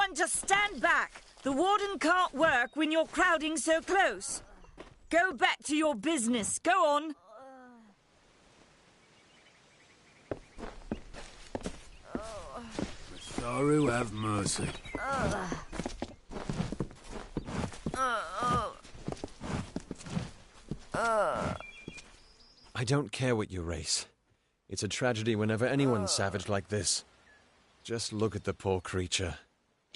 man, just stand back. The warden can't work when you're crowding so close. Go back to your business. Go on. Sorry, have mercy. I don't care what you race. It's a tragedy whenever anyone's savage like this. Just look at the poor creature.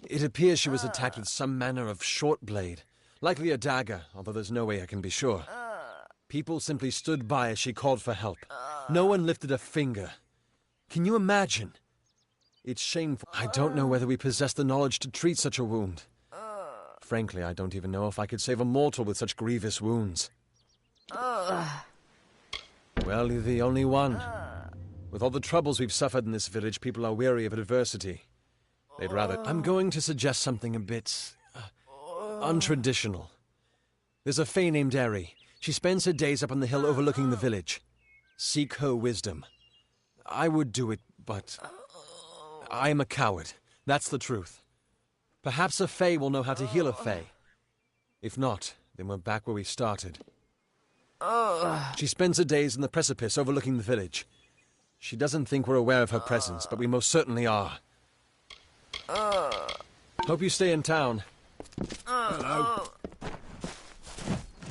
It appears she was attacked with some manner of short blade, likely a dagger, although there's no way I can be sure. People simply stood by as she called for help. No one lifted a finger. Can you imagine? It's shameful. I don't know whether we possess the knowledge to treat such a wound. Frankly, I don't even know if I could save a mortal with such grievous wounds. Well, you're the only one. With all the troubles we've suffered in this village, people are weary of adversity. They'd rather... I'm going to suggest something a bit... untraditional. There's a fae named Eri. She spends her days up on the hill overlooking the village. Seek her wisdom. I would do it, but... I am a coward. That's the truth. Perhaps a fae will know how to heal a fae. If not, then we're back where we started. She spends her days in the precipice overlooking the village. She doesn't think we're aware of her presence, but we most certainly are. Hope you stay in town. Hello.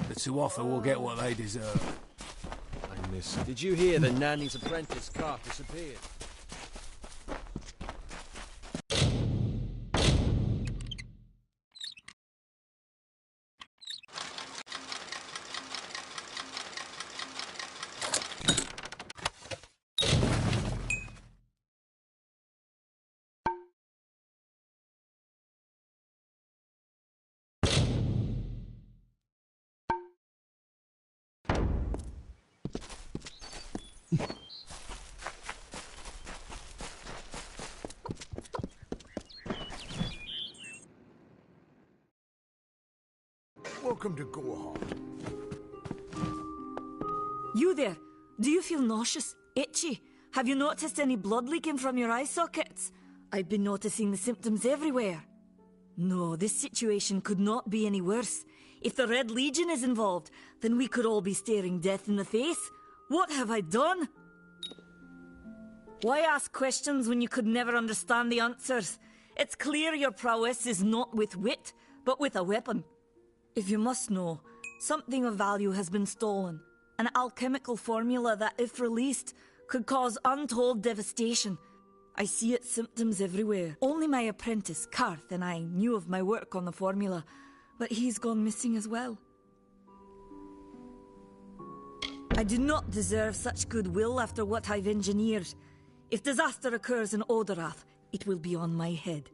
The two offer will get what they deserve. I miss. Did you hear that Nanny's apprentice Karth disappeared? Welcome to Gorham. You there. Do you feel nauseous? Itchy? Have you noticed any blood leaking from your eye sockets? I've been noticing the symptoms everywhere. No, this situation could not be any worse. If the Red Legion is involved, then we could all be staring death in the face. What have I done? Why ask questions when you could never understand the answers? It's clear your prowess is not with wit, but with a weapon. If you must know, something of value has been stolen. An alchemical formula that, if released, could cause untold devastation. I see its symptoms everywhere. Only my apprentice, Karth, and I knew of my work on the formula, but he's gone missing as well. I do not deserve such goodwill after what I've engineered. If disaster occurs in Odorath, it will be on my head.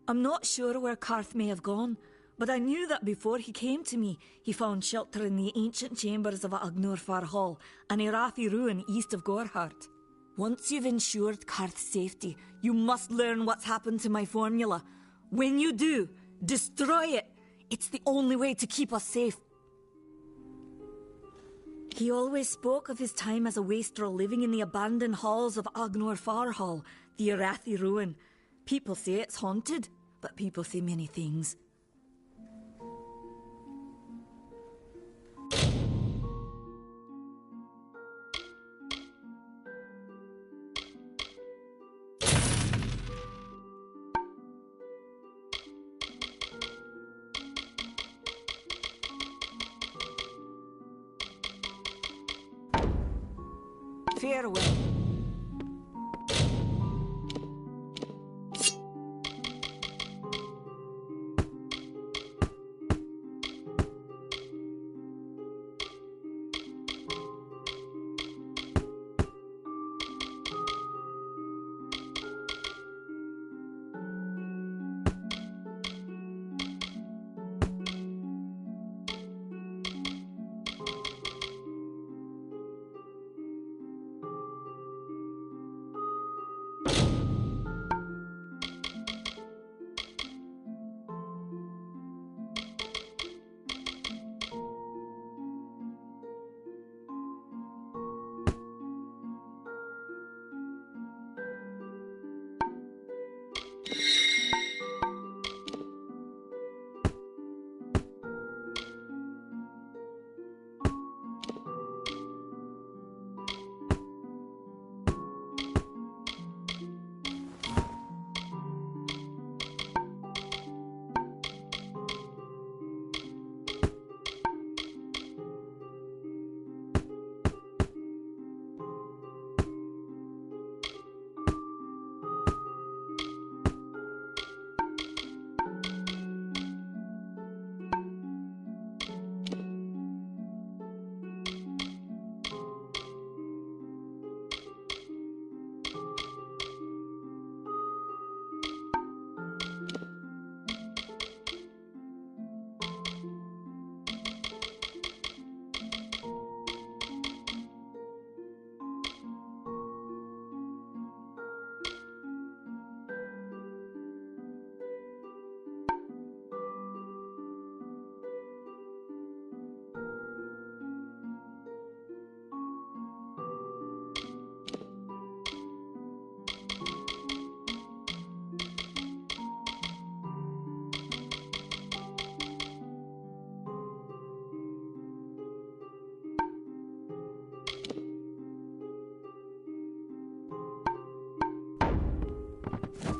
I'm not sure where Karth may have gone, but I knew that before he came to me, he found shelter in the ancient chambers of Agnor Hall, an Irathi ruin east of Gorhart. Once you've ensured Karth's safety, you must learn what's happened to my formula. When you do, destroy it. It's the only way to keep us safe. He always spoke of his time as a wastrel living in the abandoned halls of Agnor Hall, the Irathi ruin. People say it's haunted, but people say many things. Farewell.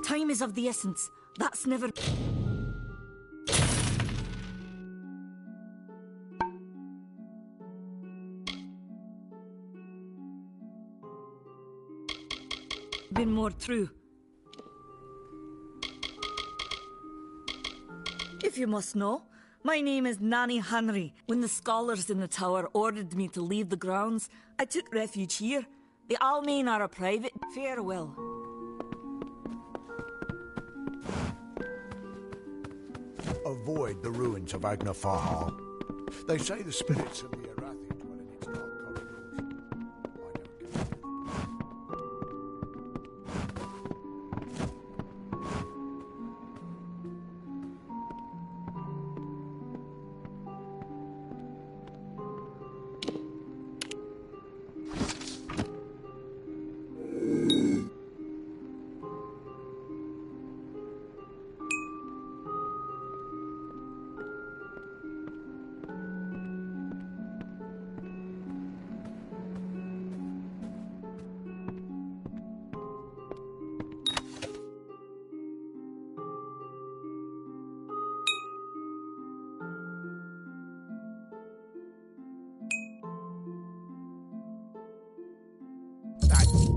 Time is of the essence. That's never... been more true. If you must know, my name is Nanny Henry. When the scholars in the tower ordered me to leave the grounds, I took refuge here. The Almain are a private. Farewell. Avoid the ruins of Agnafar. They say the spirits of the Arathi dwell in its dark corridors. I don't care.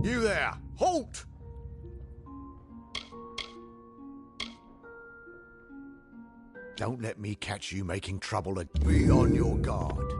You there! Halt! Don't let me catch you making trouble and be on your guard.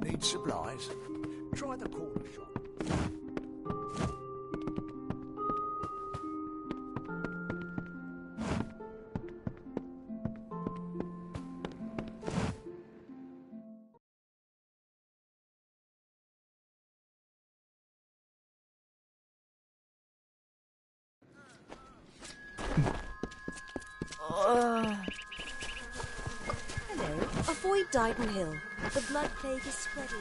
Need supplies? Try the corner shop. Hello. Avoid Dyton Hill. The blood plague is spreading.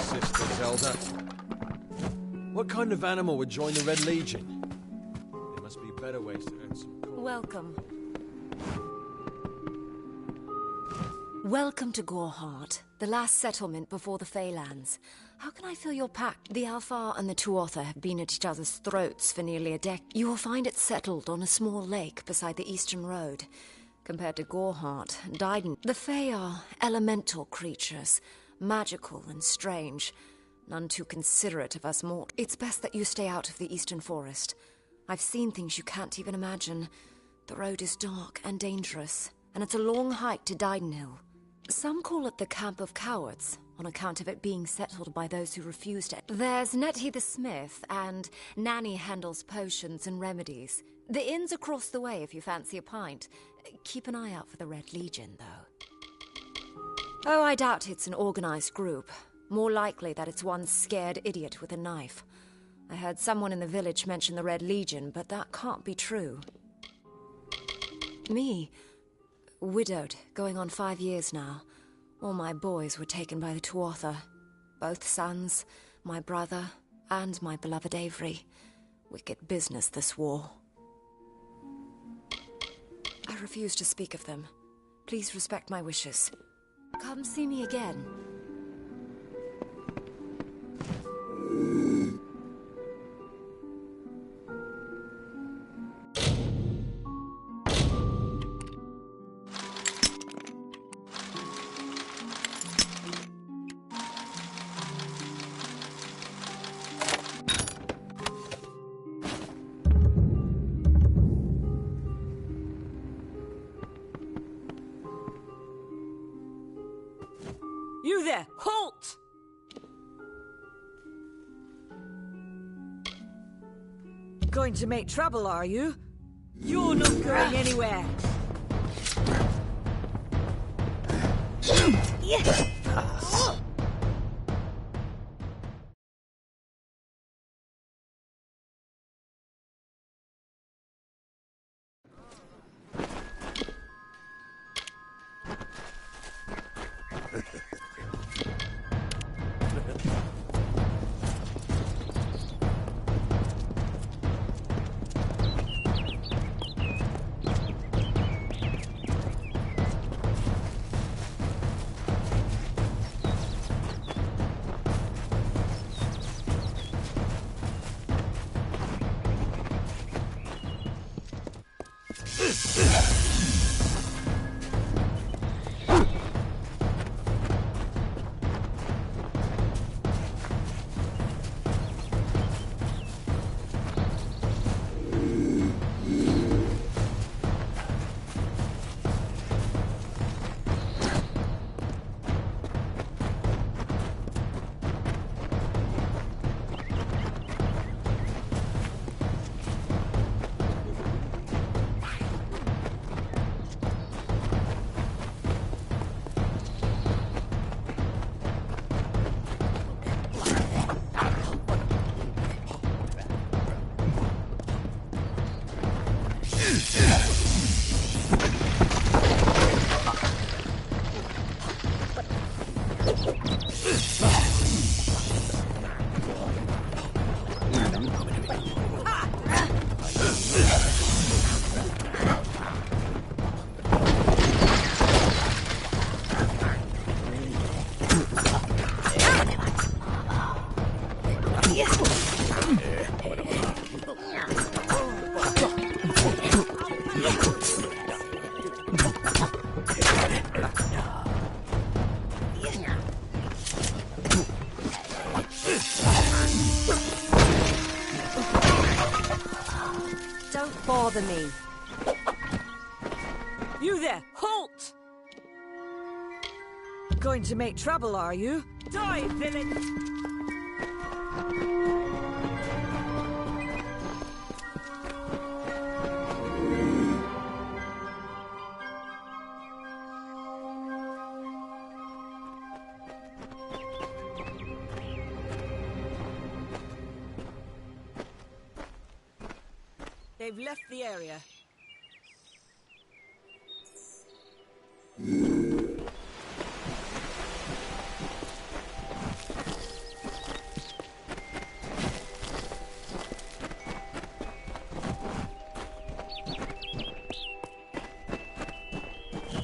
Sister Zelda. What kind of animal would join the Red Legion? There must be better ways to earn some coin. Welcome. Welcome to Goreheart, the last settlement before the Feylands. How can I fill your pack? The Alfar and the Tuatha have been at each other's throats for nearly a decade. You will find it settled on a small lake beside the eastern road. Compared to Goreheart, Dyden, the Fey are elemental creatures, magical and strange. None too considerate of us mortals. It's best that you stay out of the eastern forest. I've seen things you can't even imagine. The road is dark and dangerous, and it's a long hike to Dyden Hill. Some call it the Camp of Cowards, on account of it being settled by those who refused it. There's Nettie the Smith, and Nanny handles potions and remedies. The inn's across the way if you fancy a pint. Keep an eye out for the Red Legion, though. Oh, I doubt it's an organized group. More likely that it's one scared idiot with a knife. I heard someone in the village mention the Red Legion, but that can't be true. Me, widowed, going on 5 years now. All my boys were taken by the Tuatha. Both sons, my brother, and my beloved Avery. Wicked business, this war. I refuse to speak of them. Please respect my wishes. Come see me again. You there! Halt! Going to make trouble, are you? You're not going anywhere! Don't bother me. You there! Halt! Going to make trouble, are you? Die, villain! They've left the area.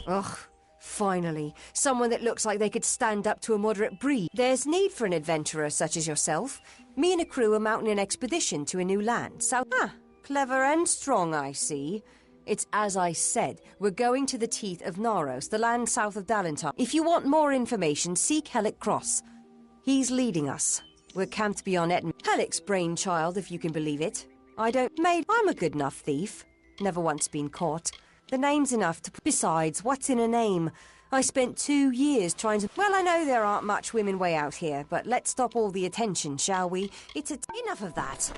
Ugh, finally. Someone that looks like they could stand up to a moderate breed. There's need for an adventurer such as yourself. Me and a crew are mounting an expedition to a new land. Clever and strong, I see. It's as I said, we're going to the teeth of Naros, the land south of Dalentar. If you want more information, seek Hellick Cross. He's leading us. We're camped beyond Etten. Hellick's brainchild, if you can believe it. I'm a good enough thief. Never once been caught. The name's enough to... Besides, what's in a name? I spent 2 years trying to... Well, I know there aren't much women way out here, but let's stop all the attention, shall we? Enough of that.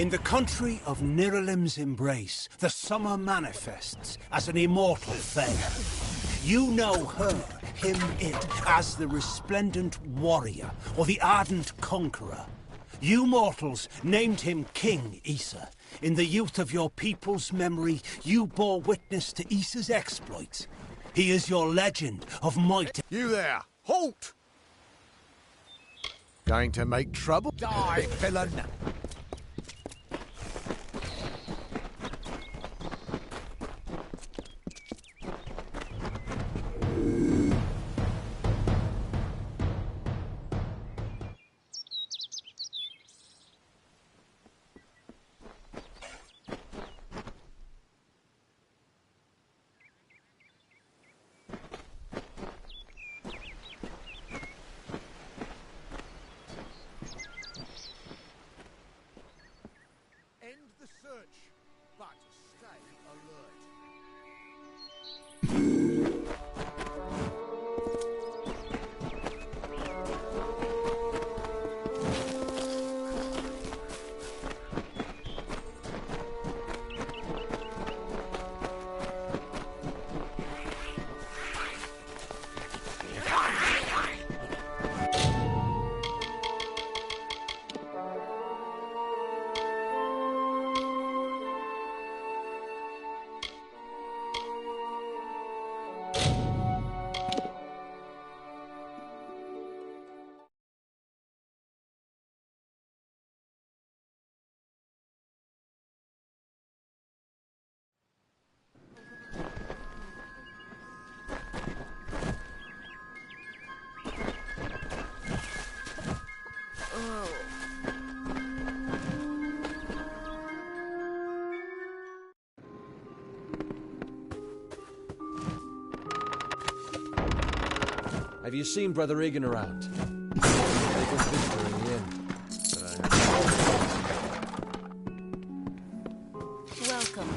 In the country of Niralim's embrace, the summer manifests as an immortal fae. You know her, him, it, as the resplendent warrior, or the ardent conqueror. You mortals named him King Issa. In the youth of your people's memory, you bore witness to Issa's exploits. He is your legend of might. You there! Halt! Going to make trouble? Die, villain! End the search, but stay alert. Have you seen Brother Egan around? Very good visitor in the inn. Welcome.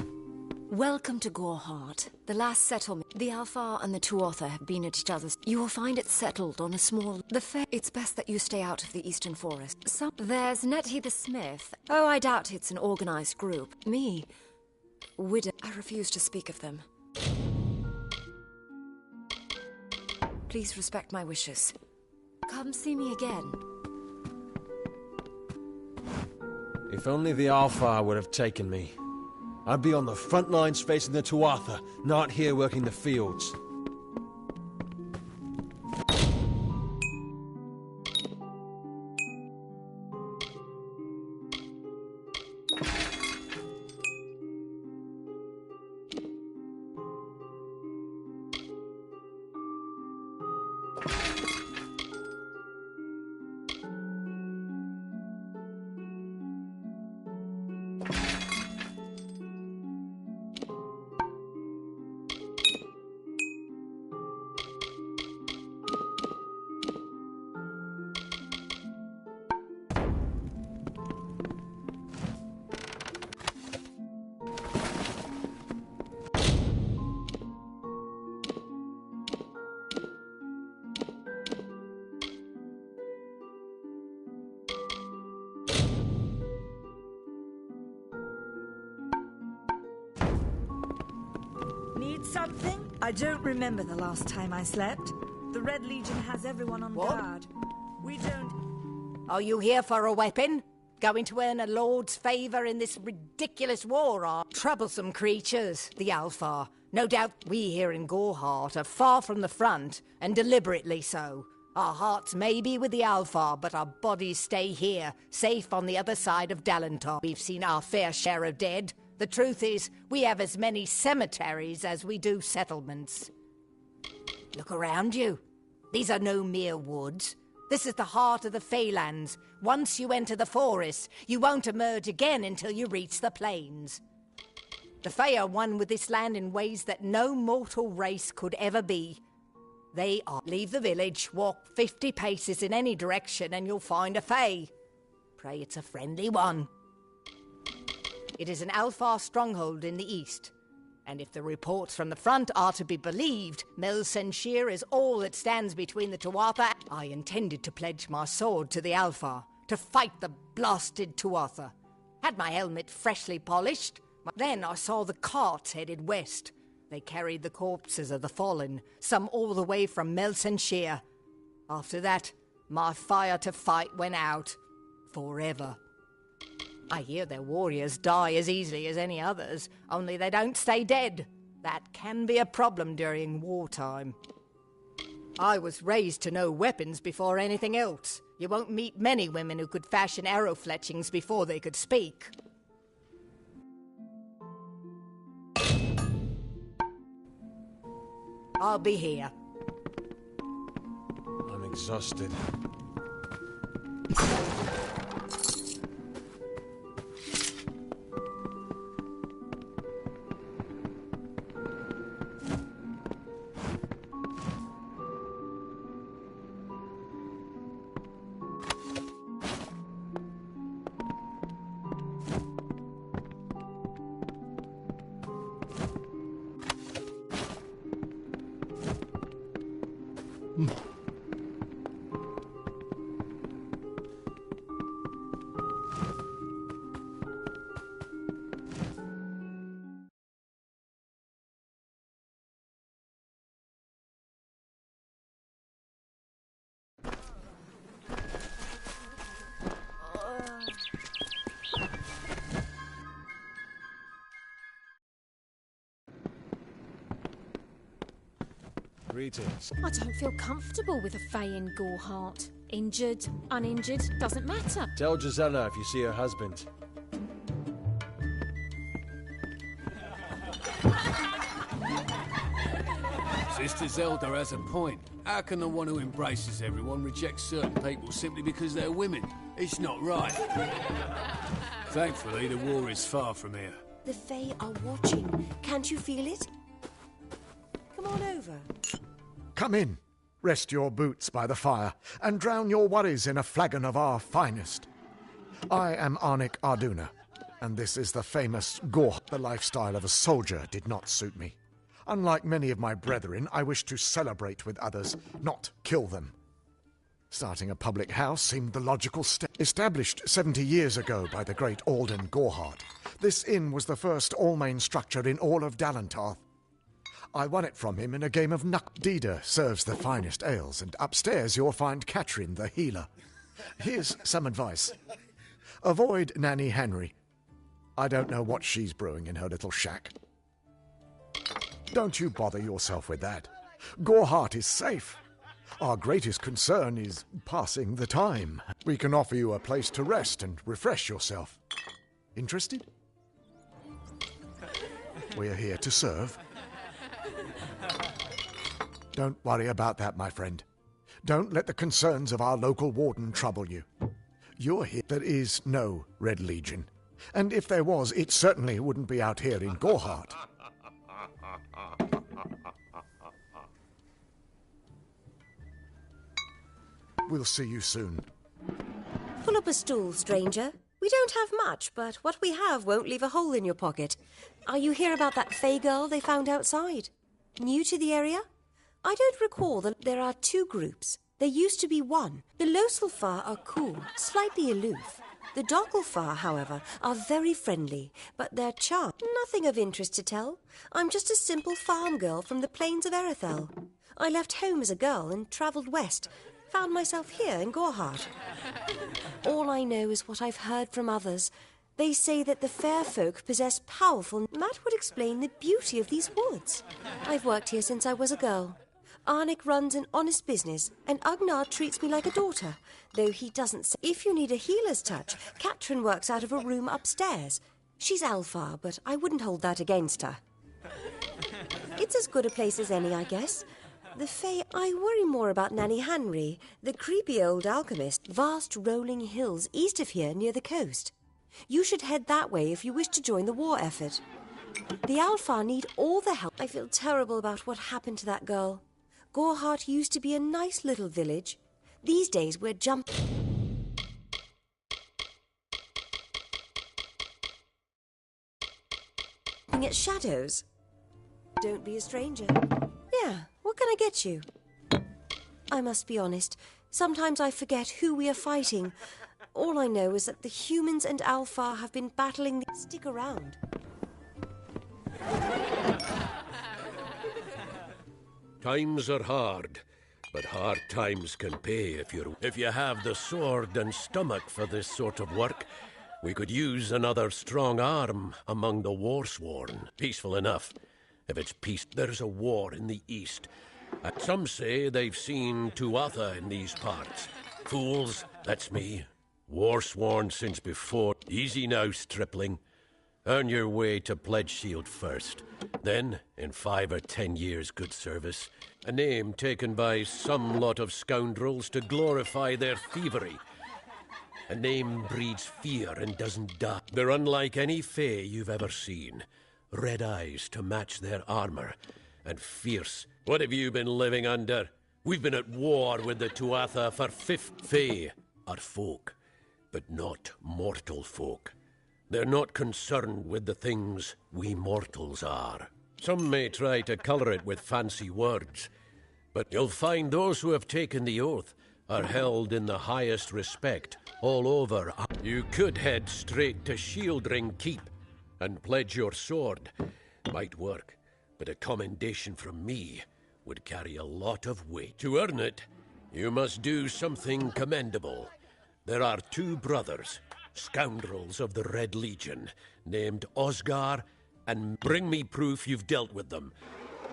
Welcome to Goreheart, the last settlement. The Alfar and the Tuatha have been at each other's. You will find it settled on a small... It's best that you stay out of the eastern forest. There's Nettie the Smith. Oh, I doubt it's an organized group. Me. Widow. I refuse to speak of them. Please respect my wishes. Come see me again. If only the Alfar would have taken me. I'd be on the front lines facing the Tuatha, not here working the fields. Need something? I don't remember the last time I slept. The Red Legion has everyone on guard. We don't... Are you here for a weapon? Going to earn a lord's favour in this ridiculous war, are troublesome creatures, the Alfar. No doubt we here in Goreheart are far from the front, and deliberately so. Our hearts may be with the Alfar, but our bodies stay here, safe on the other side of Dalentar. We've seen our fair share of dead. The truth is, we have as many cemeteries as we do settlements. Look around you. These are no mere woods. This is the heart of the Feylands. Once you enter the forest, you won't emerge again until you reach the plains. The Fey are one with this land in ways that no mortal race could ever be. They are. Leave the village, walk 50 paces in any direction, and you'll find a Fey. Pray it's a friendly one. It is an Alfar stronghold in the east. And if the reports from the front are to be believed, Mel Senshir is all that stands between the Tuatha. I intended to pledge my sword to the Alfar, to fight the blasted Tuatha. Had my helmet freshly polished. Then I saw the carts headed west. They carried the corpses of the fallen, some all the way from Melsenshire. After that, my fire to fight went out. Forever. I hear their warriors die as easily as any others, only they don't stay dead. That can be a problem during wartime. I was raised to know weapons before anything else. You won't meet many women who could fashion arrow fletchings before they could speak. I'll be here. I'm exhausted. Greetings. I don't feel comfortable with a Fae in Goreheart. Injured, uninjured, doesn't matter. Tell Gisela if you see her husband. Sister Zelda has a point. How can the one who embraces everyone reject certain people simply because they're women? It's not right. Thankfully, the war is far from here. The Fae are watching. Can't you feel it? Come on over. Come in, rest your boots by the fire, and drown your worries in a flagon of our finest. I am Arnik Arduna, and this is the famous Gore. The lifestyle of a soldier did not suit me. Unlike many of my brethren, I wish to celebrate with others, not kill them. Starting a public house seemed the logical step. Established 70 years ago by the great Alden Goreheart, this inn was the first all-main structure in all of Dalantarth. I won it from him in a game of knuck. Dida serves the finest ales, and upstairs you'll find Catherine the healer. Here's some advice. Avoid Nanny Henry. I don't know what she's brewing in her little shack. Don't you bother yourself with that. Goreheart is safe. Our greatest concern is passing the time. We can offer you a place to rest and refresh yourself. Interested? We're here to serve. Don't worry about that, my friend. Don't let the concerns of our local warden trouble you. You're here. There is no Red Legion. And if there was, it certainly wouldn't be out here in Goreheart. We'll see you soon. Pull up a stool, stranger. We don't have much, but what we have won't leave a hole in your pocket. Are you here about that Fae girl they found outside? New to the area? I don't recall that there are two groups. There used to be one. The Loselfar are cool, slightly aloof. The Dockelfar, however, are very friendly, but their charm, nothing of interest to tell. I'm just a simple farm girl from the plains of Erethel. I left home as a girl and travelled west. Found myself here in Goreheart. All I know is what I've heard from others. They say that the fair folk possess powerful... That would explain the beauty of these woods. I've worked here since I was a girl. Arnik runs an honest business, and Ugnar treats me like a daughter, though he doesn't say... If you need a healer's touch, Katrin works out of a room upstairs. She's Alfar, but I wouldn't hold that against her. It's as good a place as any, I guess. The Fae, I worry more about Nanny Henry, the creepy old alchemist. Vast rolling hills east of here near the coast. You should head that way if you wish to join the war effort. The Alfar need all the help. I feel terrible about what happened to that girl. Goreheart used to be a nice little village. These days we're jumping at shadows. Don't be a stranger. Yeah, what can I get you? I must be honest. Sometimes I forget who we are fighting, All I know is that the humans and Alpha have been battling the... Stick around. Times are hard, but hard times can pay if you have the sword and stomach for this sort of work. We could use another strong arm among the war-sworn. Peaceful enough. If it's peace, there's a war in the east. Some say they've seen Tuatha in these parts. Fools, that's me. War-sworn since before. Easy now, stripling. Earn your way to Pledge Shield first. Then, in 5 or 10 years' good service, a name taken by some lot of scoundrels to glorify their thievery. A name breeds fear and doesn't die. They're unlike any fae you've ever seen. Red eyes to match their armor, and fierce. What have you been living under? We've been at war with the Tuatha for 50. Fae are folk, but not mortal folk. They're not concerned with the things we mortals are. Some may try to colour it with fancy words, but you'll find those who have taken the oath are held in the highest respect all over. You could head straight to Shieldring Keep and pledge your sword. Might work, but a commendation from me would carry a lot of weight. To earn it, you must do something commendable. There are 2 brothers, scoundrels of the Red Legion, named Osgar, and bring me proof you've dealt with them.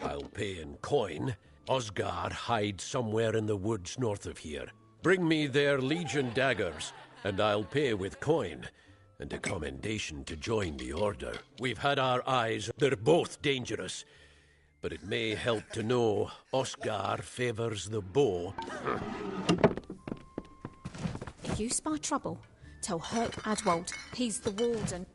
I'll pay in coin. Osgar hides somewhere in the woods north of here. Bring me their Legion daggers, and I'll pay with coin, and a commendation to join the Order. We've had our eyes. They're both dangerous, but it may help to know Osgar favors the bow. If you spy trouble, tell Herc Adwold. He's the warden.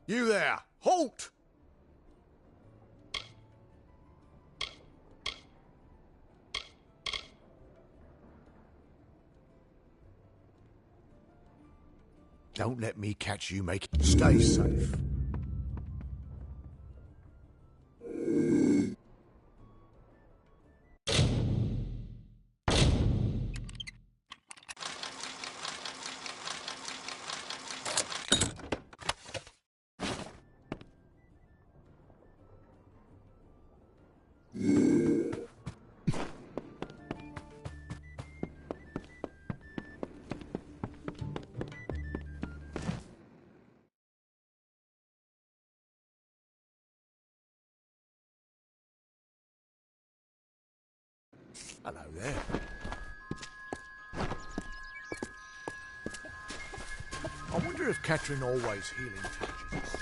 You there! Halt! Don't let me catch you making... Stay safe. Hello there. I wonder if Catherine always healing touches.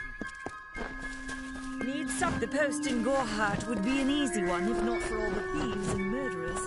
Needs up. The post in Gorhart would be an easy one if not for all the thieves and murderers.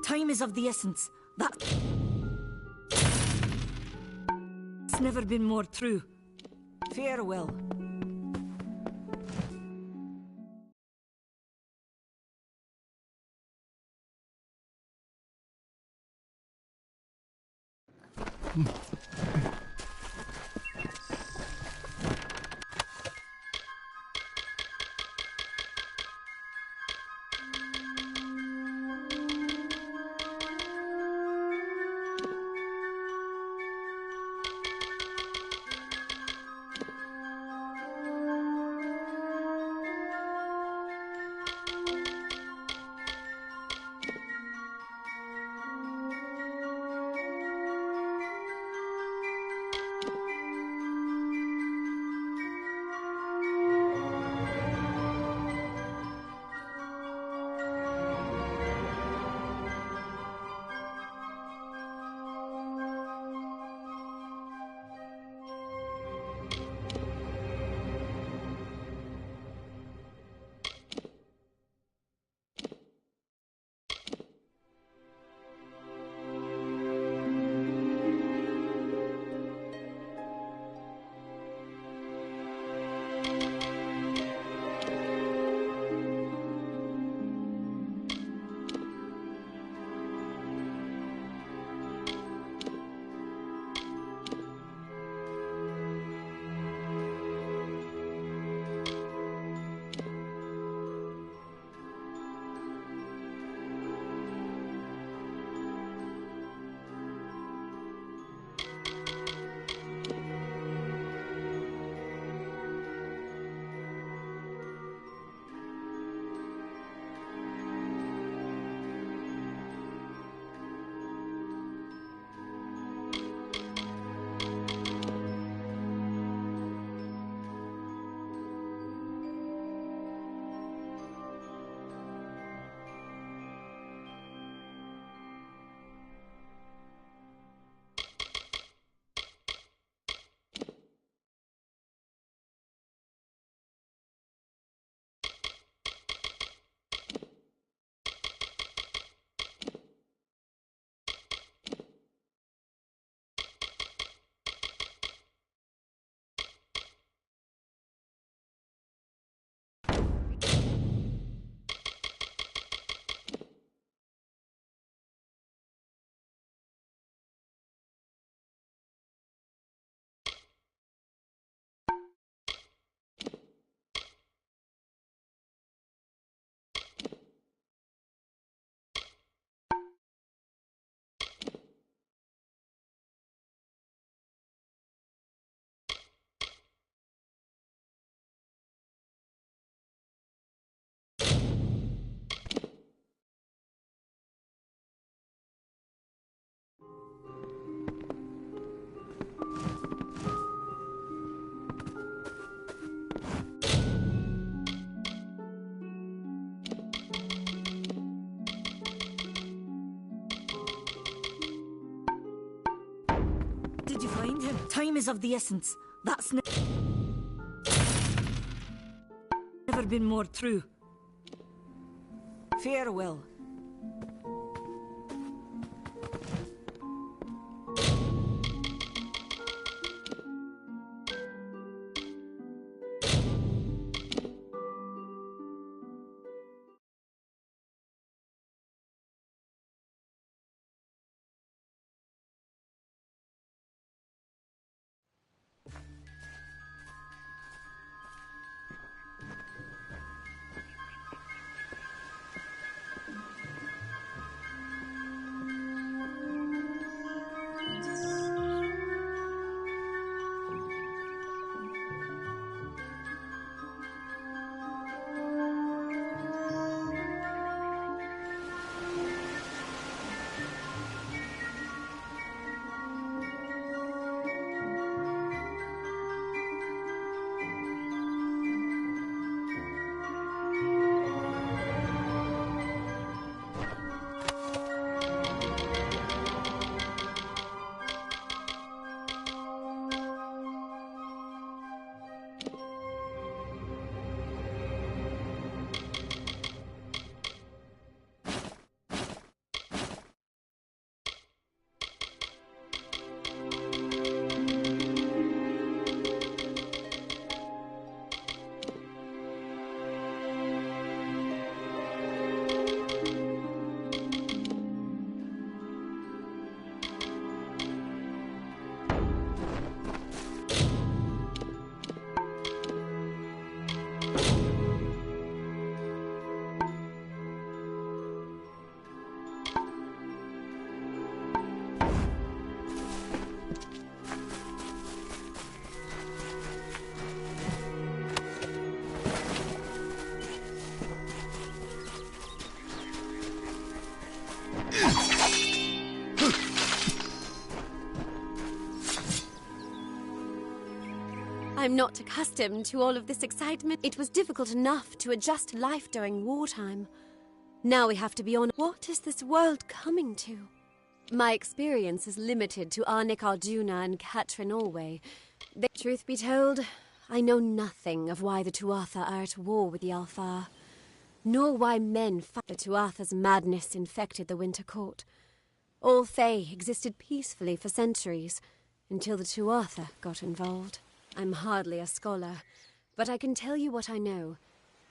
Time is of the essence. That's never been more true. Farewell. Did you find him? Time is of the essence. That's never been more true. Farewell. I'm not accustomed to all of this excitement. It was difficult enough to adjust to life during wartime. Now we have to be on. What is this world coming to? My experience is limited to Arnick Arduna and Catrin Allway. Truth be told, I know nothing of why the Tuatha are at war with the Alfar, nor why men fight. The Tuatha's madness infected the Winter Court. All Fae existed peacefully for centuries, until the Tuatha got involved. I'm hardly a scholar, but I can tell you what I know.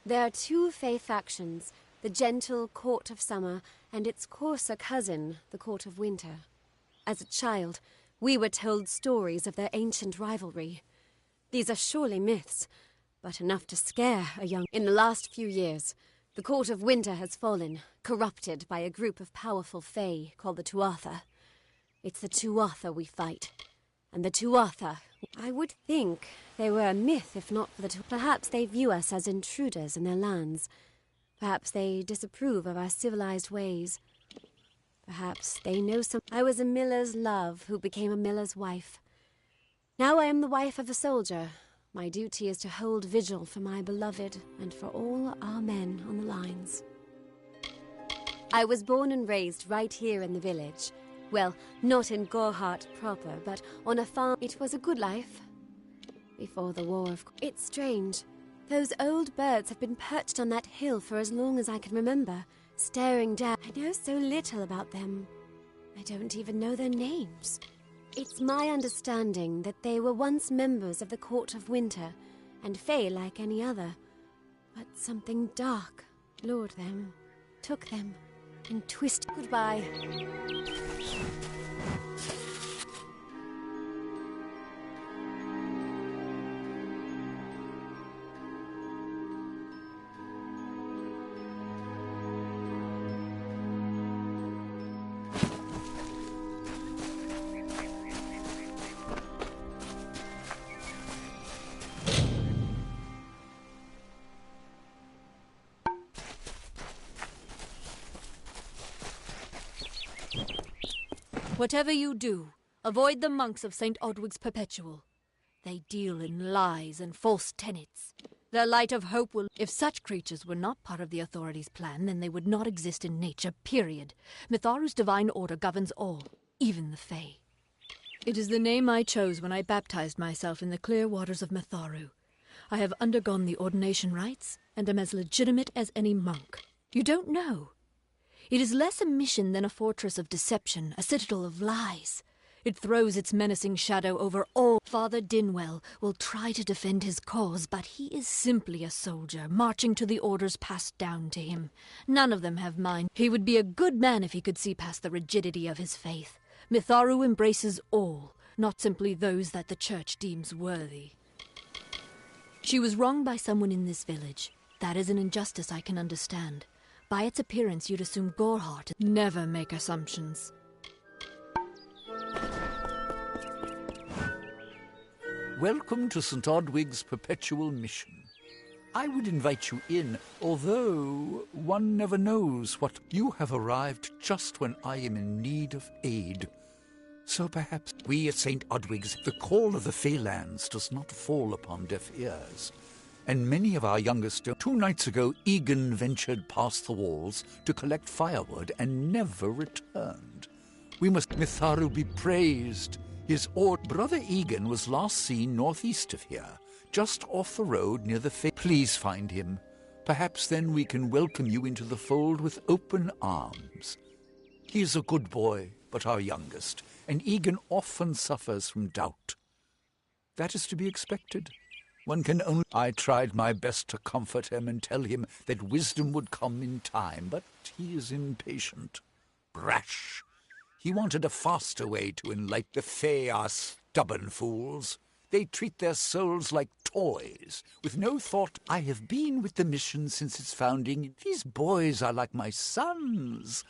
There are two Fae factions, the gentle Court of Summer and its coarser cousin, the Court of Winter. As a child, we were told stories of their ancient rivalry. These are surely myths, but enough to scare a young... In the last few years, the Court of Winter has fallen, corrupted by a group of powerful Fae called the Tuatha. It's the Tuatha we fight. And the Tuatha, I would think they were a myth if not for the Perhaps they view us as intruders in their lands. Perhaps they disapprove of our civilized ways. Perhaps they know some... I was a miller's love who became a miller's wife. Now I am the wife of a soldier. My duty is to hold vigil for my beloved and for all our men on the lines. I was born and raised right here in the village. Well, not in Gorhart proper, but on a farm. It was a good life. Before the war of... It's strange. Those old birds have been perched on that hill for as long as I can remember, staring down. I know so little about them. I don't even know their names. It's my understanding that they were once members of the Court of Winter, and Fae like any other. But something dark lured them, took them, and twisted... Goodbye. Whatever you do, avoid the monks of St. Odwig's Perpetual. They deal in lies and false tenets. Their light of hope will... If such creatures were not part of the authorities' plan, then they would not exist in nature, period. Mitharu's divine order governs all, even the Fae. It is the name I chose when I baptized myself in the clear waters of Mitharu. I have undergone the ordination rites, and am as legitimate as any monk. You don't know. It is less a mission than a fortress of deception, a citadel of lies. It throws its menacing shadow over all. Father Dinwell will try to defend his cause, but he is simply a soldier, marching to the orders passed down to him. None of them have mine. He would be a good man if he could see past the rigidity of his faith. Mitharu embraces all, not simply those that the church deems worthy. She was wronged by someone in this village. That is an injustice I can understand. By its appearance, you'd assume Gorhart. Never make assumptions. Welcome to St. Odwig's Perpetual Mission. I would invite you in, although one never knows what... You have arrived just when I am in need of aid. So perhaps we at St. Odwig's, the call of the Feylands does not fall upon deaf ears. And many of our youngest... 2 nights ago, Egan ventured past the walls to collect firewood and never returned. We must... Mitharu be praised. His brother Egan was last seen northeast of here, just off the road near the... Please find him. Perhaps then we can welcome you into the fold with open arms. He is a good boy, but our youngest, and Egan often suffers from doubt. That is to be expected. One can only... I tried my best to comfort him and tell him that wisdom would come in time, but he is impatient, brash. He wanted a faster way to enlighten. The Fae are stubborn fools. They treat their souls like toys, with no thought. I have been with the mission since its founding. These boys are like my sons.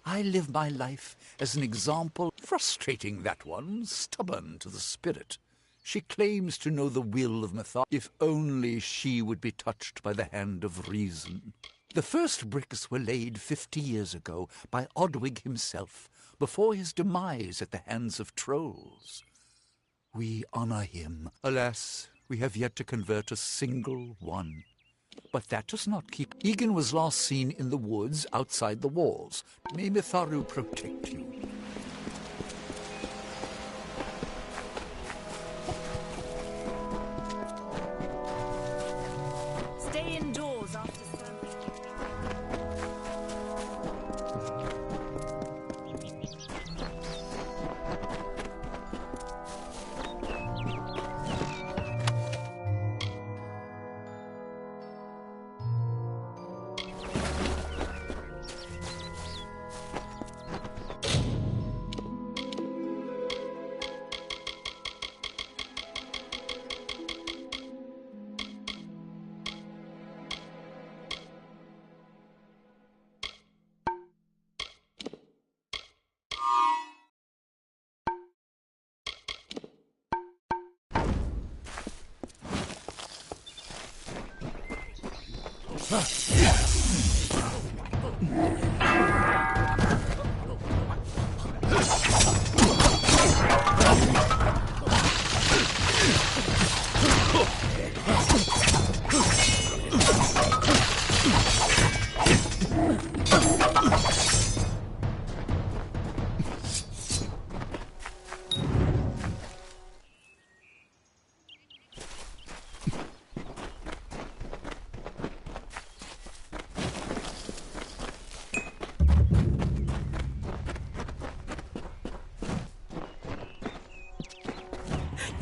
I live my life as an example. Frustrating, that one, stubborn to the spirit. She claims to know the will of Mitharu. If only she would be touched by the hand of reason. The first bricks were laid 50 years ago by Odwig himself, before his demise at the hands of trolls. We honor him. Alas, We have yet to convert a single one. But that does not keep... Egan was last seen in the woods outside the walls. May Mitharu protect you. Stay indoors after Sunday.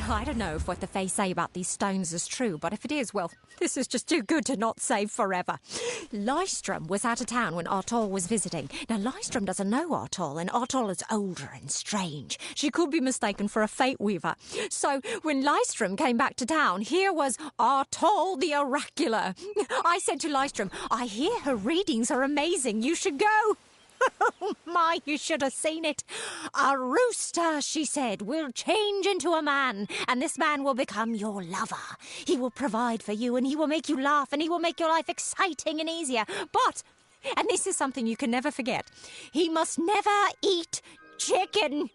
I don't know if what the Fae say about these stones is true, but if it is, well, this is just too good to not save forever. Lystrom was out of town when Artol was visiting. Now, Lystrom doesn't know Artol, and Artol is older and strange. She could be mistaken for a Fate Weaver. So, when Lystrom came back to town, here was Artol the Oracular. I said to Lystrom, I hear her readings are amazing. You should go. Oh, my, you should have seen it. A rooster, she said, will change into a man, and this man will become your lover. He will provide for you, and he will make you laugh, and he will make your life exciting and easier. But, and this is something you can never forget, he must never eat chicken.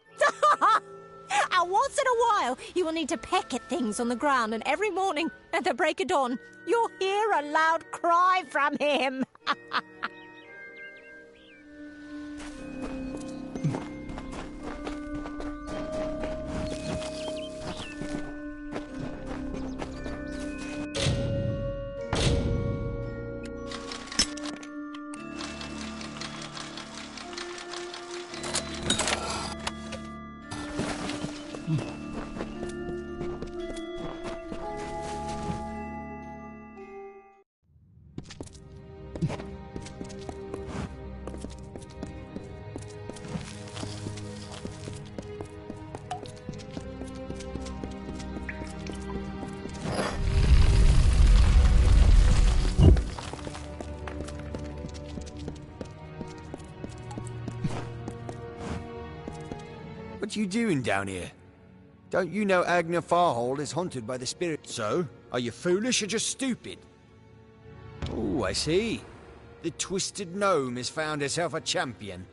And once in a while, you will need to peck at things on the ground, and every morning at the break of dawn, you'll hear a loud cry from him. What you doing down here? Don't you know Agna Farhold is haunted by the spirit? So? Are you foolish or just stupid? Oh, I see. The Twisted Gnome has found herself a champion.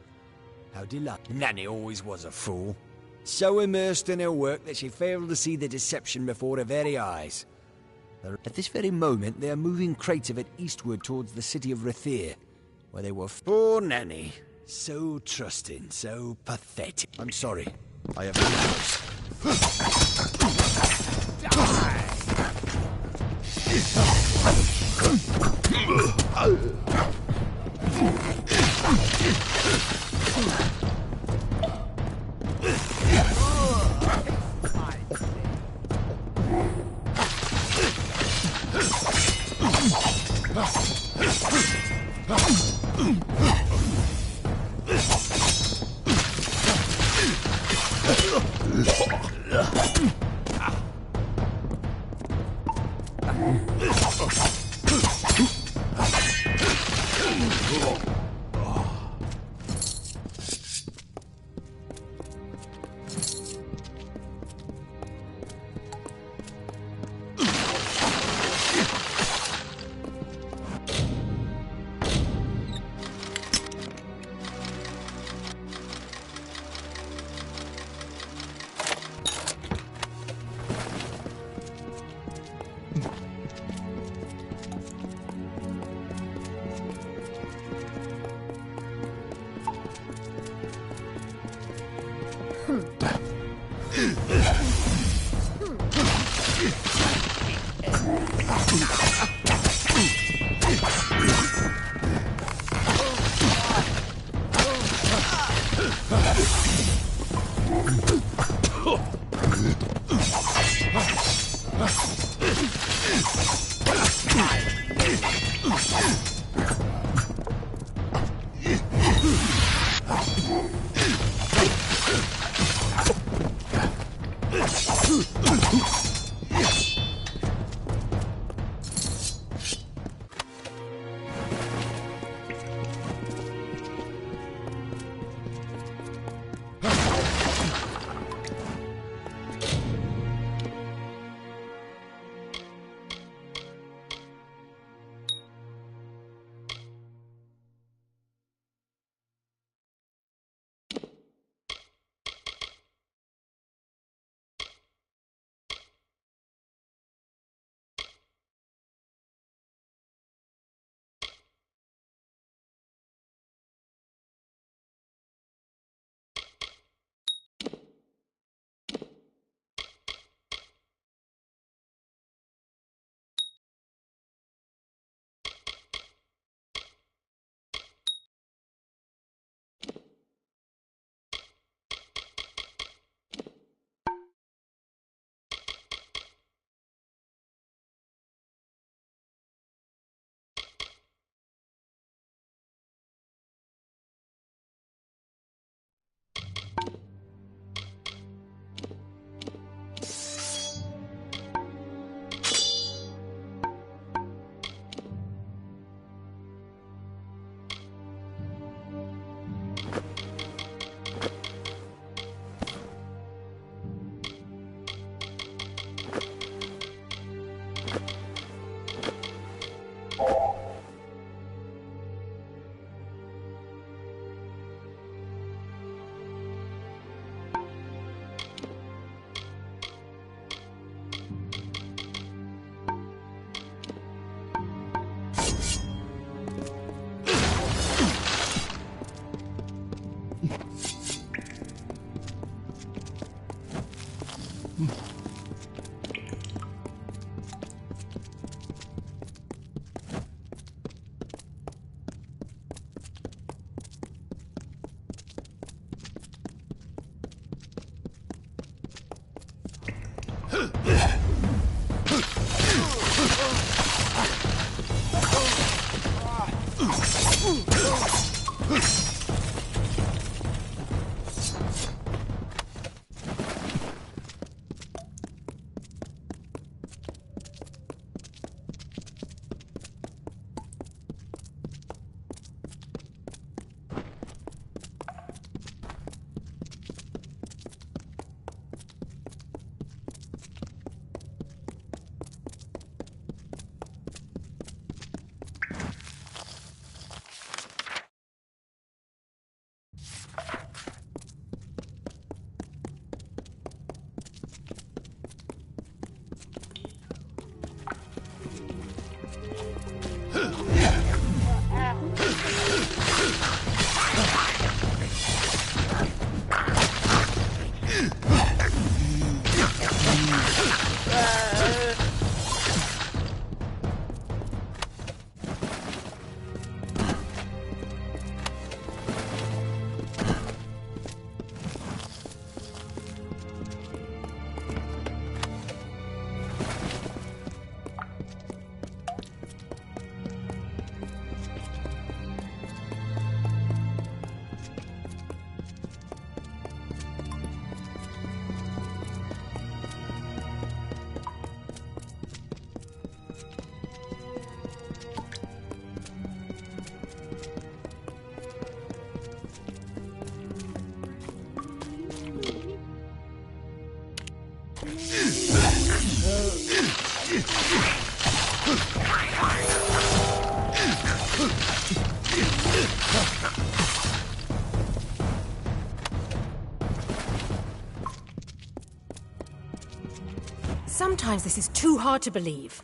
How delightful. Nanny always was a fool. So immersed in her work that she failed to see the deception before her very eyes. At this very moment, they are moving crates of it eastward towards the city of Rathir, where they were... Poor Nanny. So trusting, so pathetic. I'm sorry. I have no Sometimes this is too hard to believe.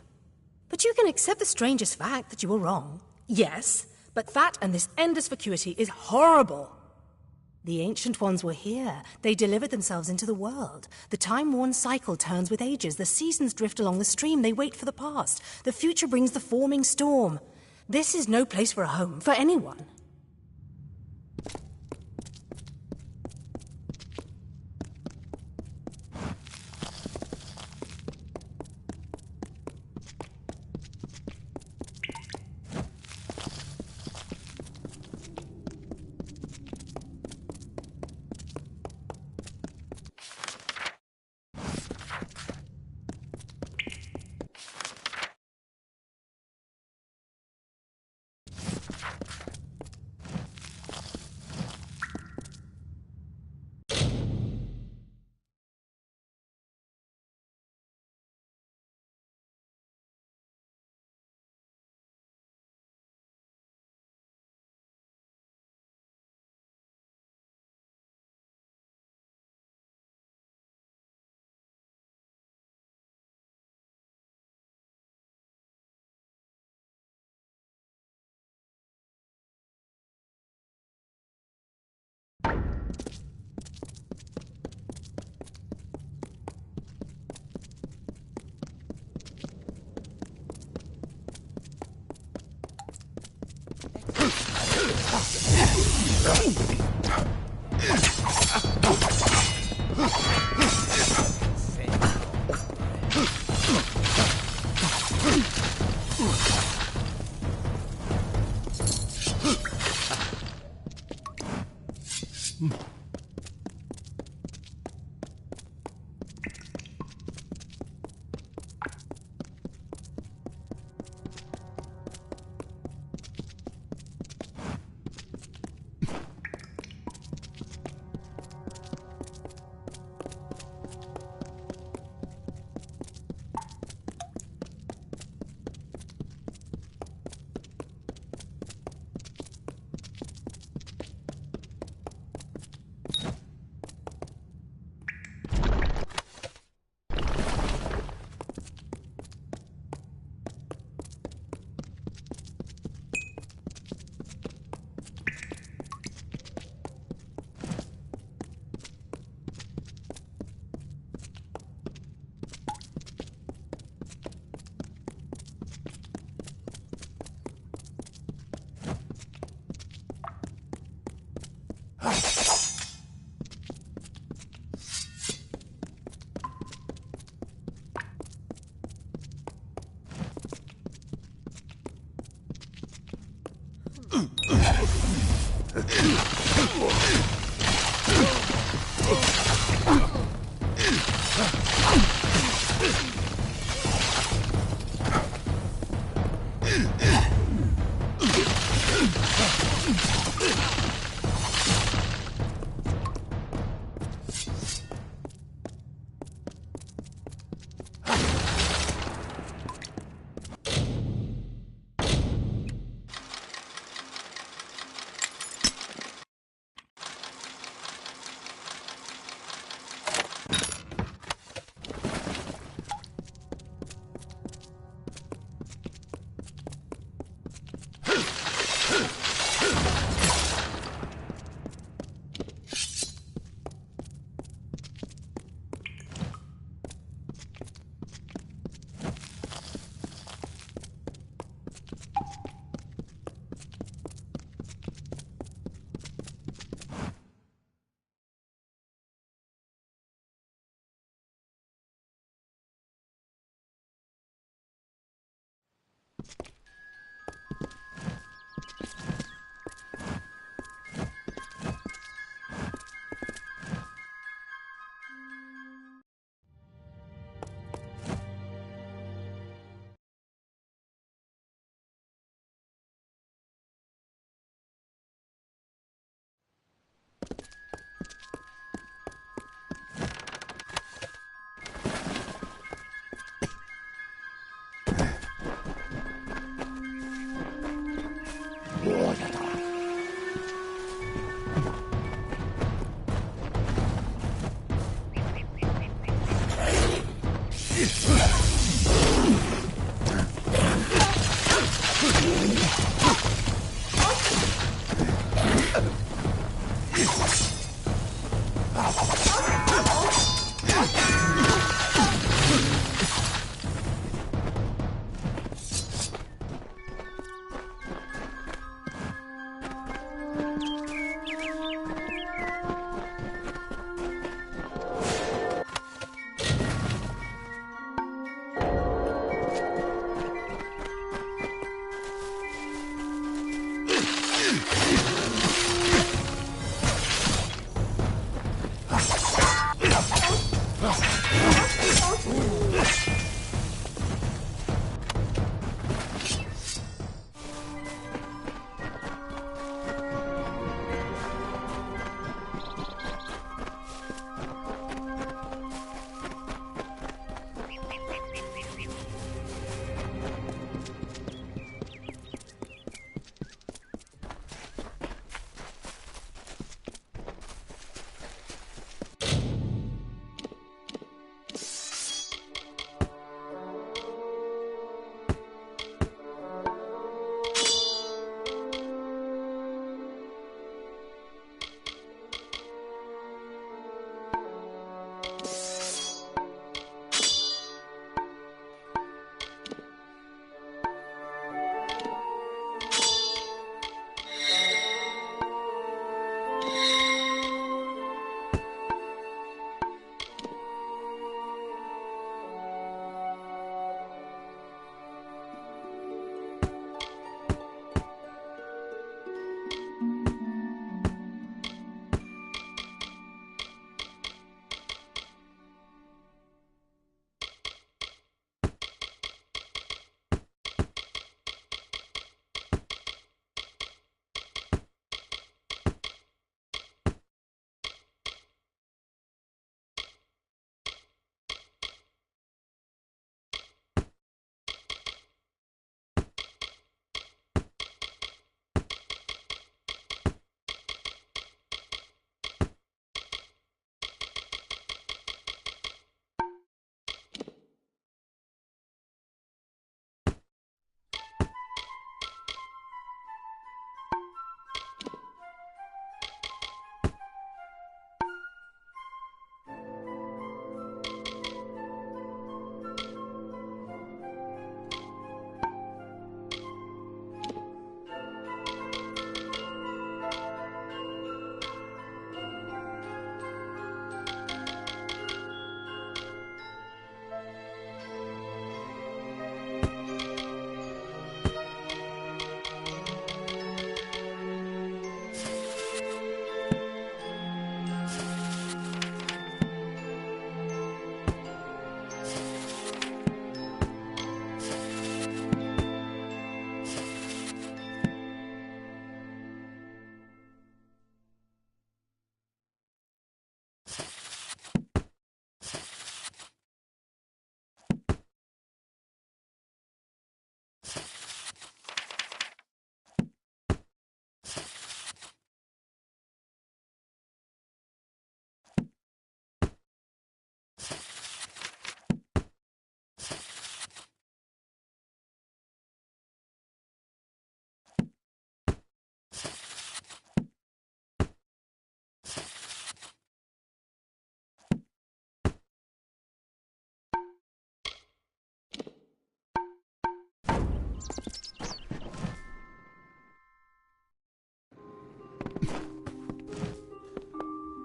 But you can accept the strangest fact that you were wrong. Yes, but that and this endless vacuity is horrible. The Ancient Ones were here. They delivered themselves into the world. The time-worn cycle turns with ages. The seasons drift along the stream. They wait for the past. The future brings the forming storm. This is no place for a home, for anyone.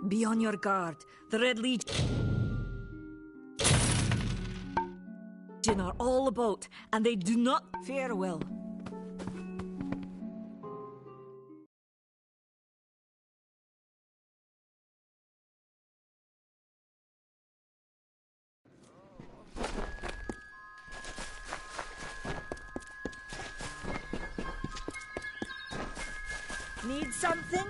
Be on your guard. The Red Legion are all about, and they do not farewell. Need something?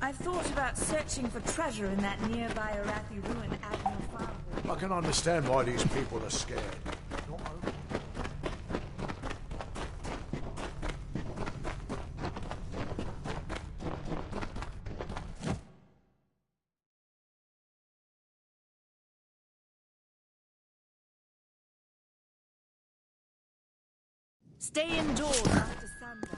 I've thought about searching for treasure in that nearby Arathi ruin Amalur farm. I can understand why these people are scared. Stay indoors after sundown.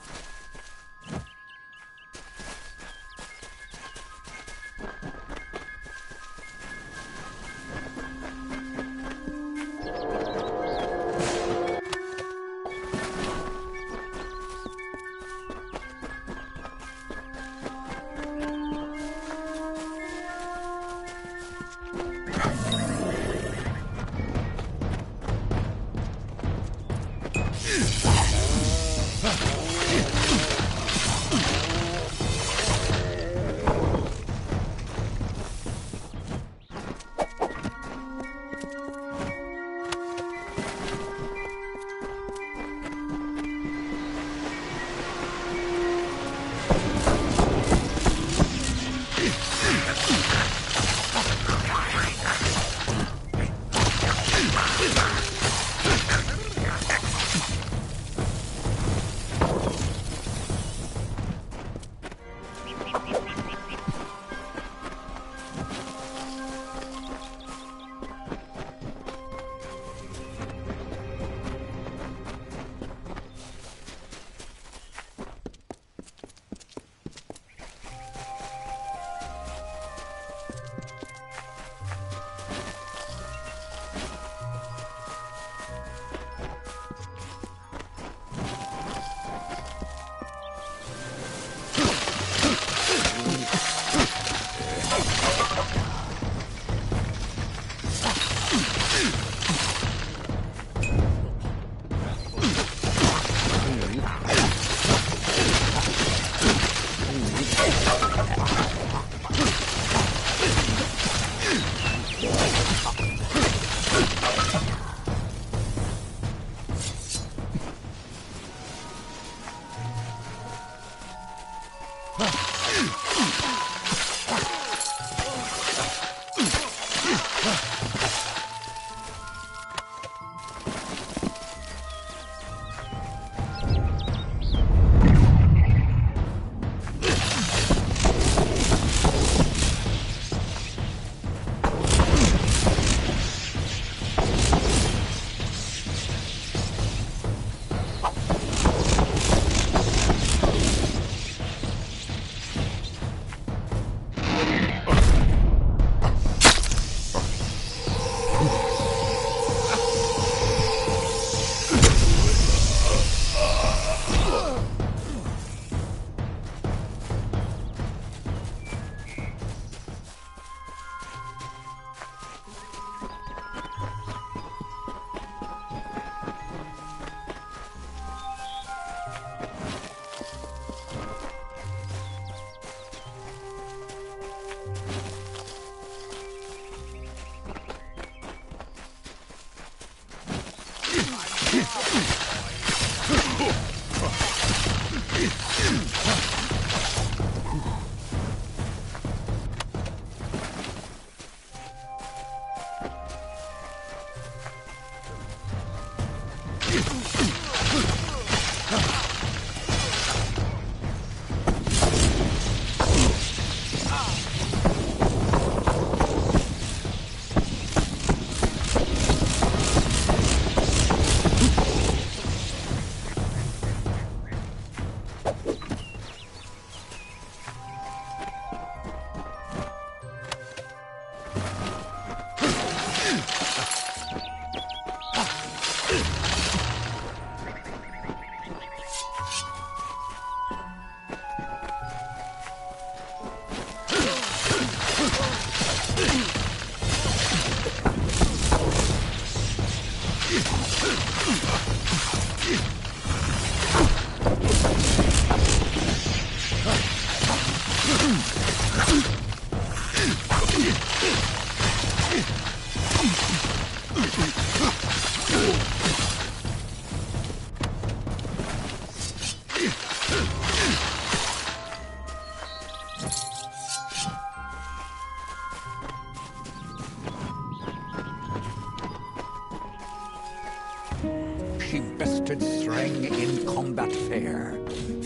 She bested Threng in combat fair.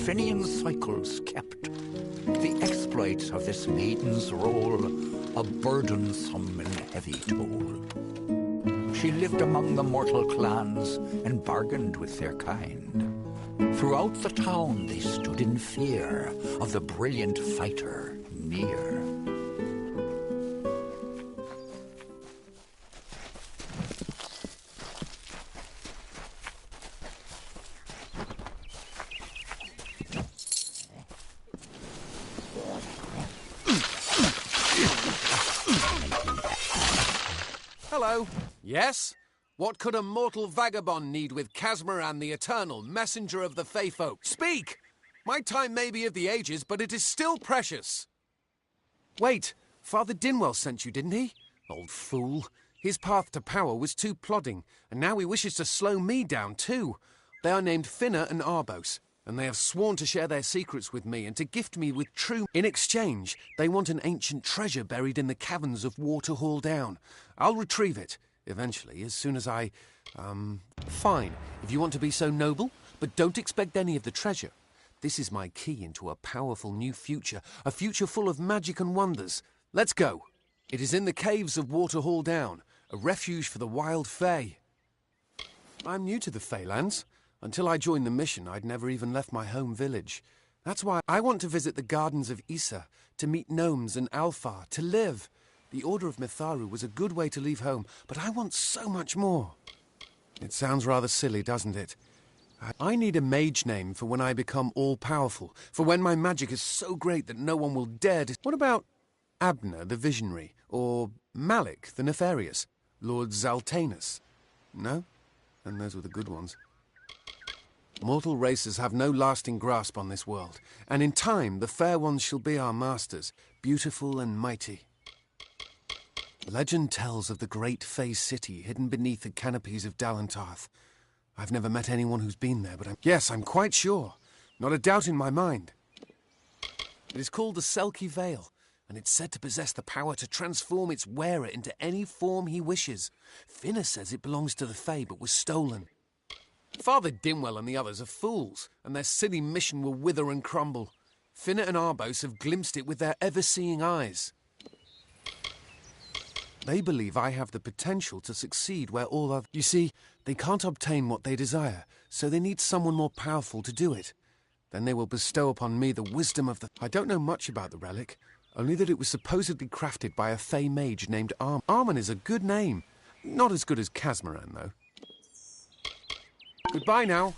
Finian cycles kept. The exploits of this maiden's role a burdensome and heavy toll. She lived among the mortal clans and bargained with their kind. Throughout the town they stood in fear of the brilliant fighter near. Hello. Yes? What could a mortal vagabond need with Casmaran the Eternal, messenger of the Fey folk? Speak! My time may be of the ages, but it is still precious. Wait, Father Dinwell sent you, didn't he? Old fool. His path to power was too plodding, and now he wishes to slow me down too. They are named Finna and Arbos, and they have sworn to share their secrets with me and to gift me with true... In exchange, they want an ancient treasure buried in the caverns of Waterhall Down. I'll retrieve it, eventually, as soon as I... Fine, if you want to be so noble, but don't expect any of the treasure. This is my key into a powerful new future, a future full of magic and wonders. Let's go. It is in the caves of Waterhall Down, a refuge for the wild Fey. I'm new to the Feylands. Until I joined the mission, I'd never even left my home village. That's why I want to visit the gardens of Issa, to meet gnomes and Alfar, to live. The Order of Mitharu was a good way to leave home, but I want so much more. It sounds rather silly, doesn't it? I need a mage name for when I become all-powerful, for when my magic is so great that no one will dare to... What about Abner the Visionary, or Malik the Nefarious, Lord Zaltanus? No? Then those were the good ones. Mortal races have no lasting grasp on this world, and in time the fair ones shall be our masters, beautiful and mighty. Legend tells of the great Fey city hidden beneath the canopies of Dalantarth. I've never met anyone who's been there, but yes, I'm quite sure. Not a doubt in my mind. It is called the Selkie Vale, and it's said to possess the power to transform its wearer into any form he wishes. Finna says it belongs to the Fey, but was stolen. Father Dinwell and the others are fools, and their silly mission will wither and crumble. Finna and Arbos have glimpsed it with their ever-seeing eyes. They believe I have the potential to succeed where all others... You see, they can't obtain what they desire, so they need someone more powerful to do it. Then they will bestow upon me the wisdom of the... I don't know much about the relic, only that it was supposedly crafted by a Fey mage named Arm. Armin is a good name. Not as good as Casmaran, though. Goodbye now.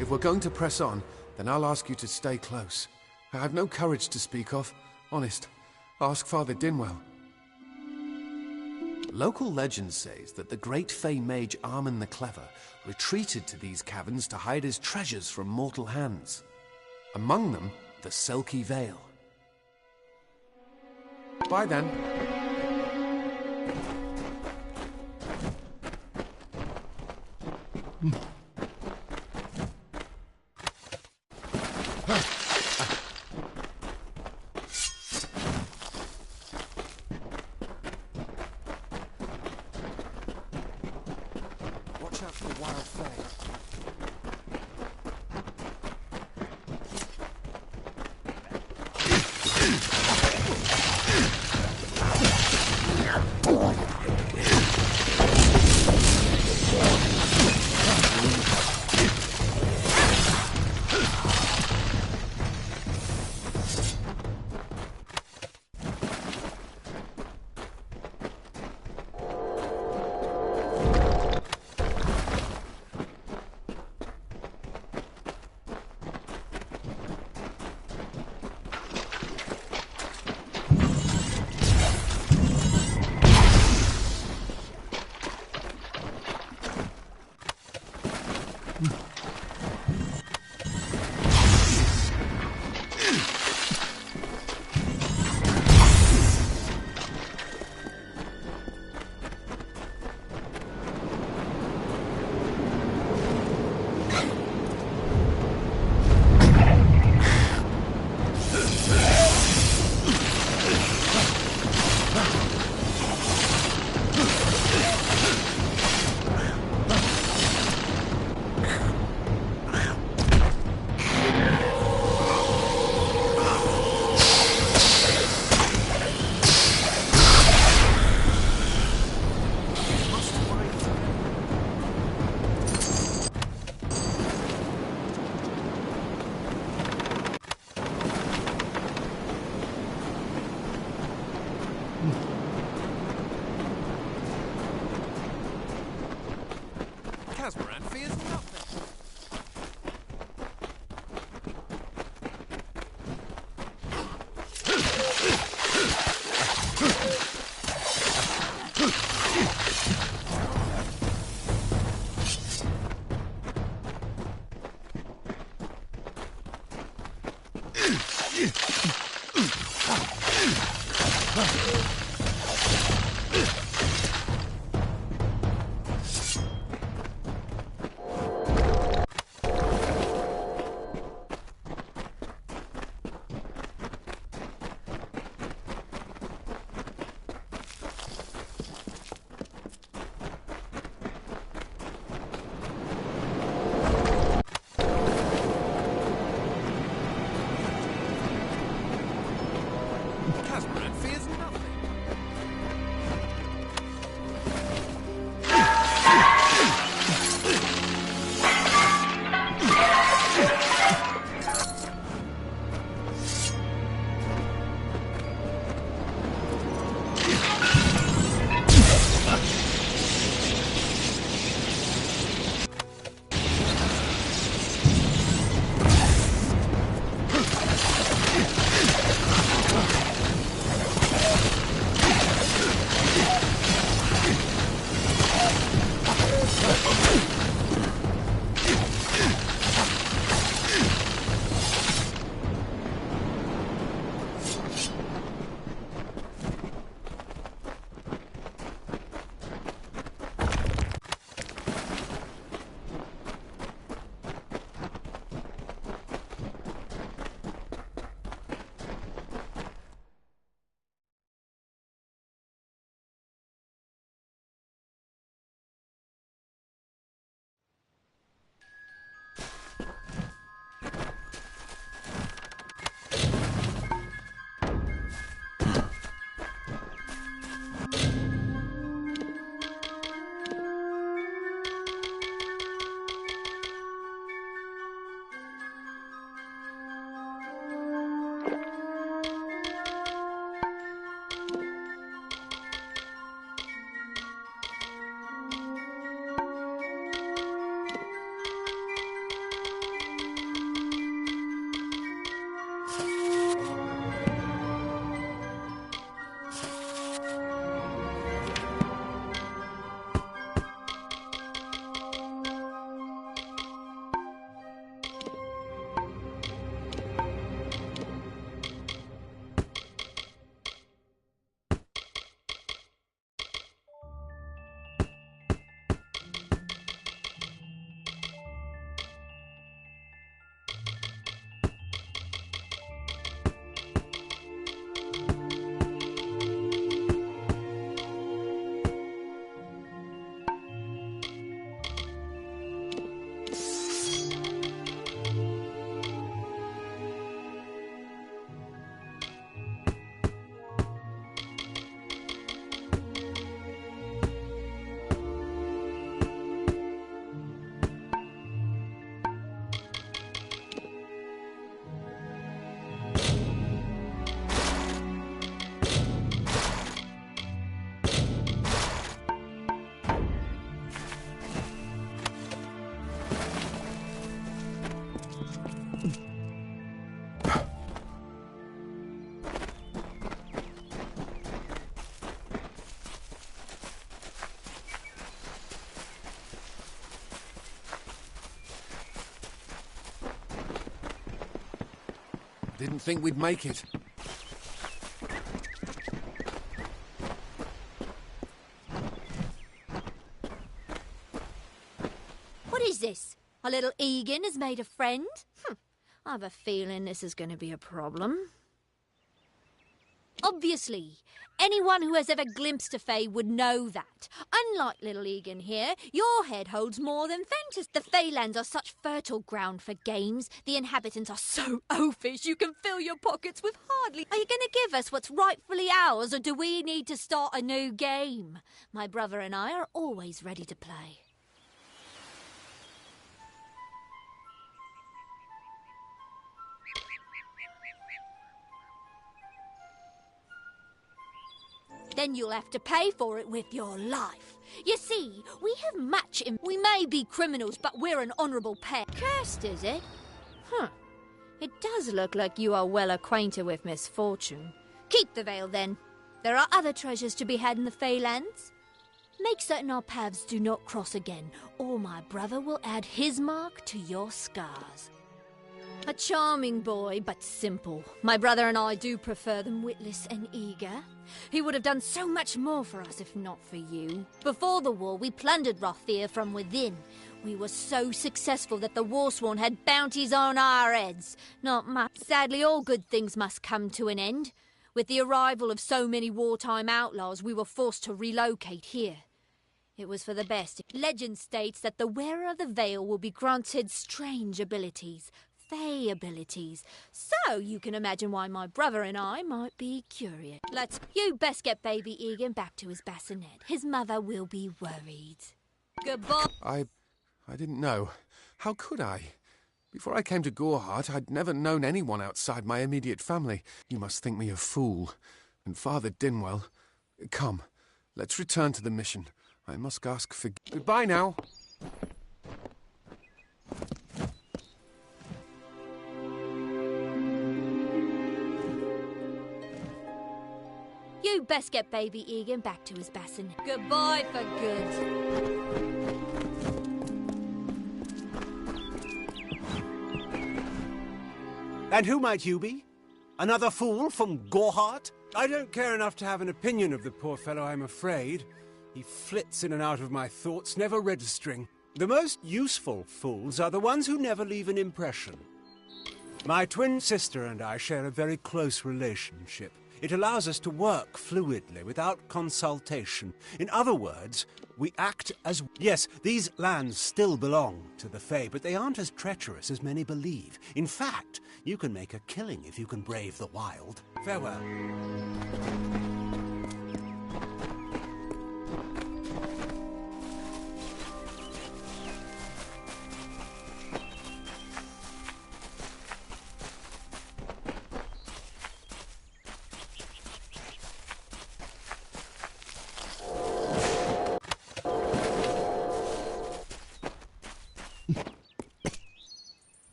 If we're going to press on, then I'll ask you to stay close. I have no courage to speak of. Honest. Ask Father Dinwell. Local legend says that the great Fey mage Armin the Clever retreated to these caverns to hide his treasures from mortal hands. Among them, the Selkie Veil. Bye then. Watch out for the wild Fey. Casmeran fears nothing. Didn't think we'd make it. What is this? Our little Egan has made a friend? I have a feeling this is going to be a problem. Obviously, anyone who has ever glimpsed a Fae would know that. Unlike little Egan here, your head holds more than fantasy. The Feylands are such fertile ground for games. The inhabitants are so oafish you can fill your pockets with hardly... Are you going to give us what's rightfully ours, or do we need to start a new game? My brother and I are always ready to play. Then you'll have to pay for it with your life. You see, we have much in... We may be criminals, but we're an honourable pair. Cursed, is it? It does look like you are well acquainted with misfortune. Keep the veil, then. There are other treasures to be had in the Feylands. Make certain our paths do not cross again, or my brother will add his mark to your scars. A charming boy, but simple. My brother and I do prefer them witless and eager. He would have done so much more for us if not for you. Before the war, we plundered Rothier from within. We were so successful that the Warsworn had bounties on our heads. Not much. Sadly, all good things must come to an end. With the arrival of so many wartime outlaws, we were forced to relocate here. It was for the best. Legend states that the wearer of the veil will be granted strange abilities. Fey abilities. So you can imagine why my brother and I might be curious. You best get baby Egan back to his bassinet. His mother will be worried. Goodbye. I didn't know. How could I? Before I came to Gorehart, I'd never known anyone outside my immediate family. You must think me a fool. And Father Dinwell... Come, let's return to the mission. I must ask for... Goodbye now. You best get baby Egan back to his bassinet. Goodbye for good. And who might you be? Another fool from Gorehart? I don't care enough to have an opinion of the poor fellow, I'm afraid. He flits in and out of my thoughts, never registering. The most useful fools are the ones who never leave an impression. My twin sister and I share a very close relationship. It allows us to work fluidly without consultation. In other words, we act as... Yes, these lands still belong to the Fae, but they aren't as treacherous as many believe. In fact, you can make a killing if you can brave the wild. Farewell.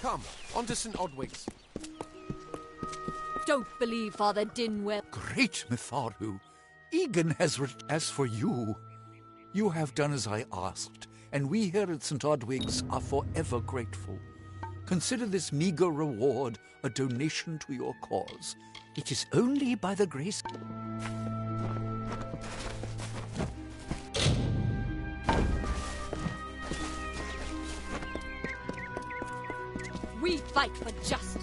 Come, on to St. Odwig's. Don't believe Father Dinwell. Great Mitharu, Egan has as for you, you have done as I asked, and we here at St. Odwig's are forever grateful. Consider this meager reward a donation to your cause. It is only by the grace... We fight for justice.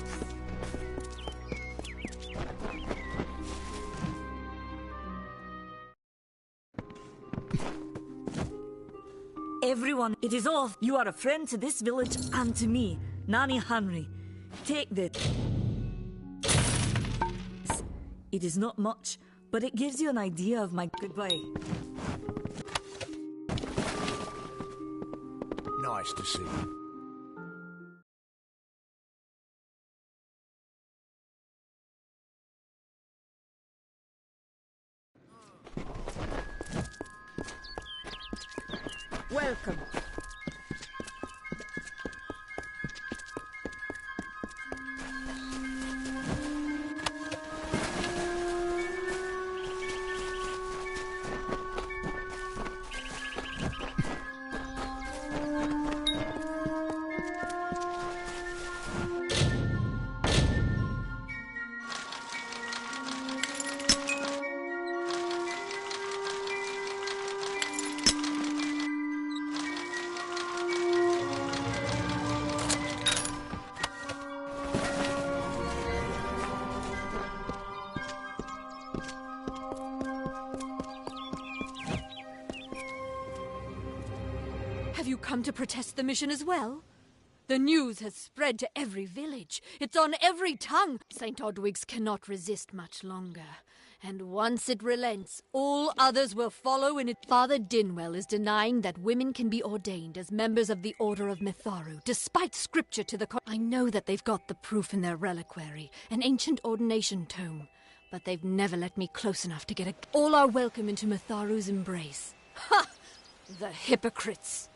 Everyone, it is off. You are a friend to this village and to me, Nanny Henry. Take this. It is not much, but it gives you an idea of my goodbye. Nice to see you. Welcome. you come to protest the mission as well? The news has spread to every village. It's on every tongue. St. Odwig's cannot resist much longer. And once it relents, all others will follow in it. Father Dinwell is denying that women can be ordained as members of the Order of Mitharu, despite scripture to the I know that they've got the proof in their reliquary, an ancient ordination tome, but they've never let me close enough to get a... All are welcome into Mitharu's embrace. Ha! The hypocrites!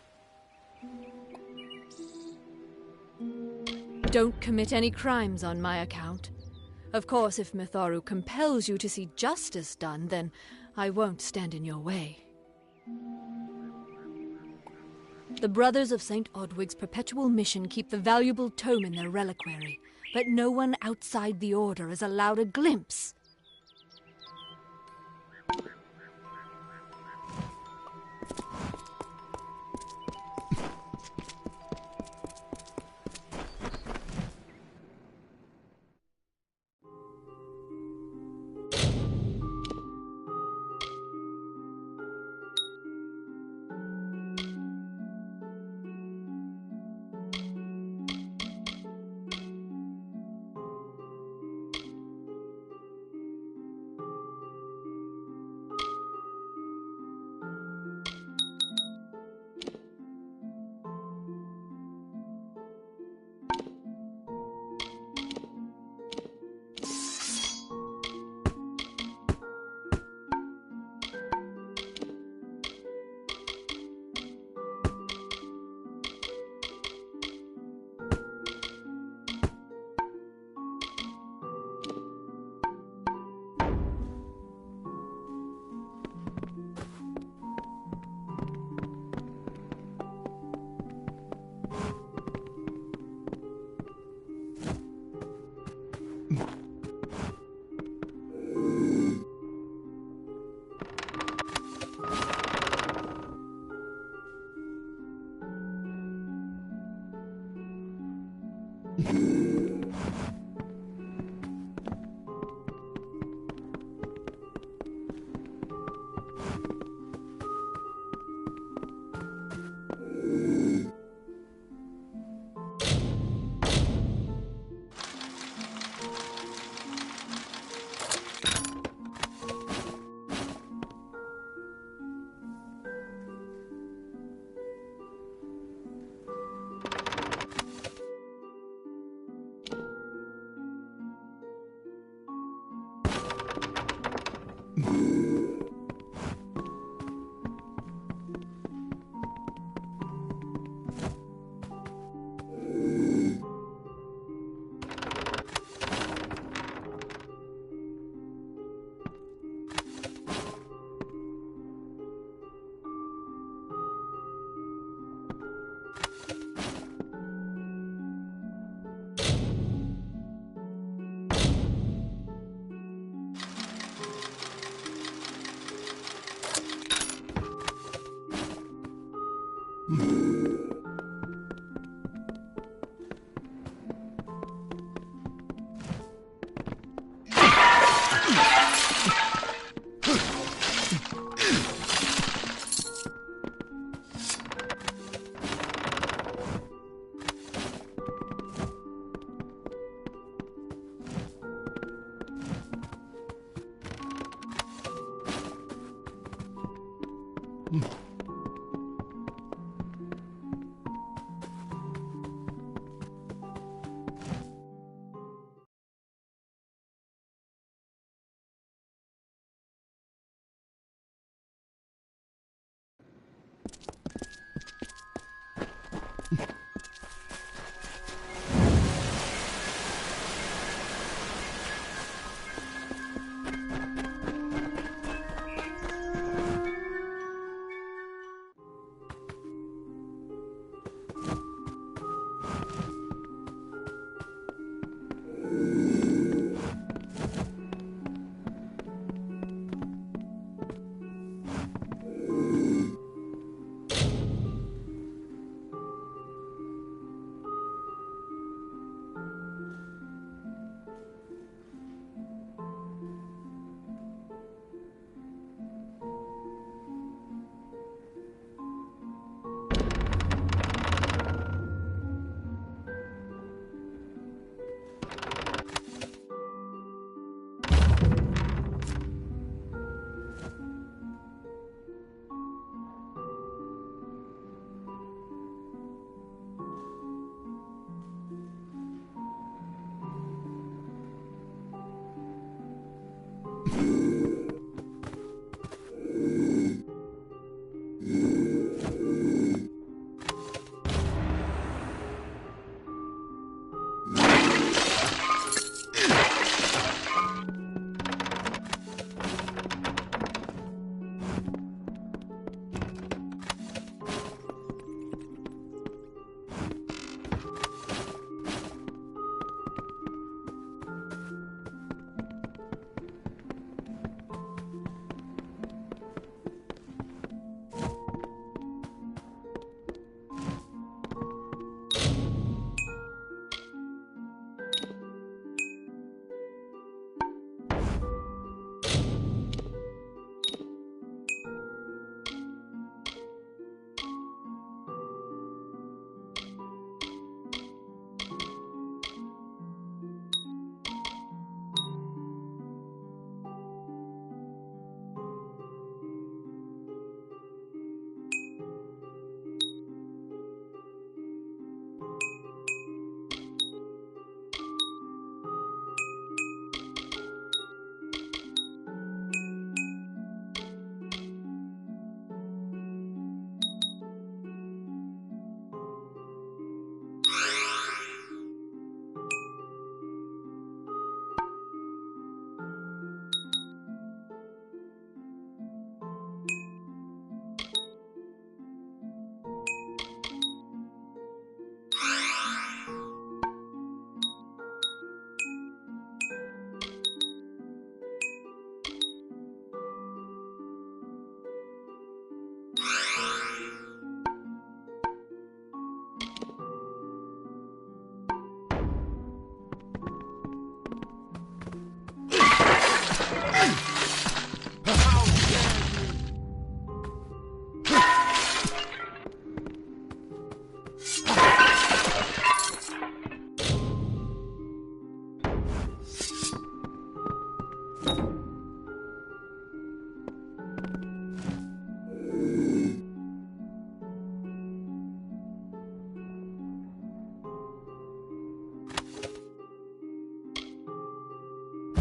Don't commit any crimes on my account. Of course, if Mitharu compels you to see justice done, then I won't stand in your way. The Brothers of St. Odwig's perpetual mission keep the valuable tome in their reliquary, but no one outside the Order is allowed a glimpse.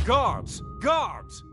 Guards! Guards!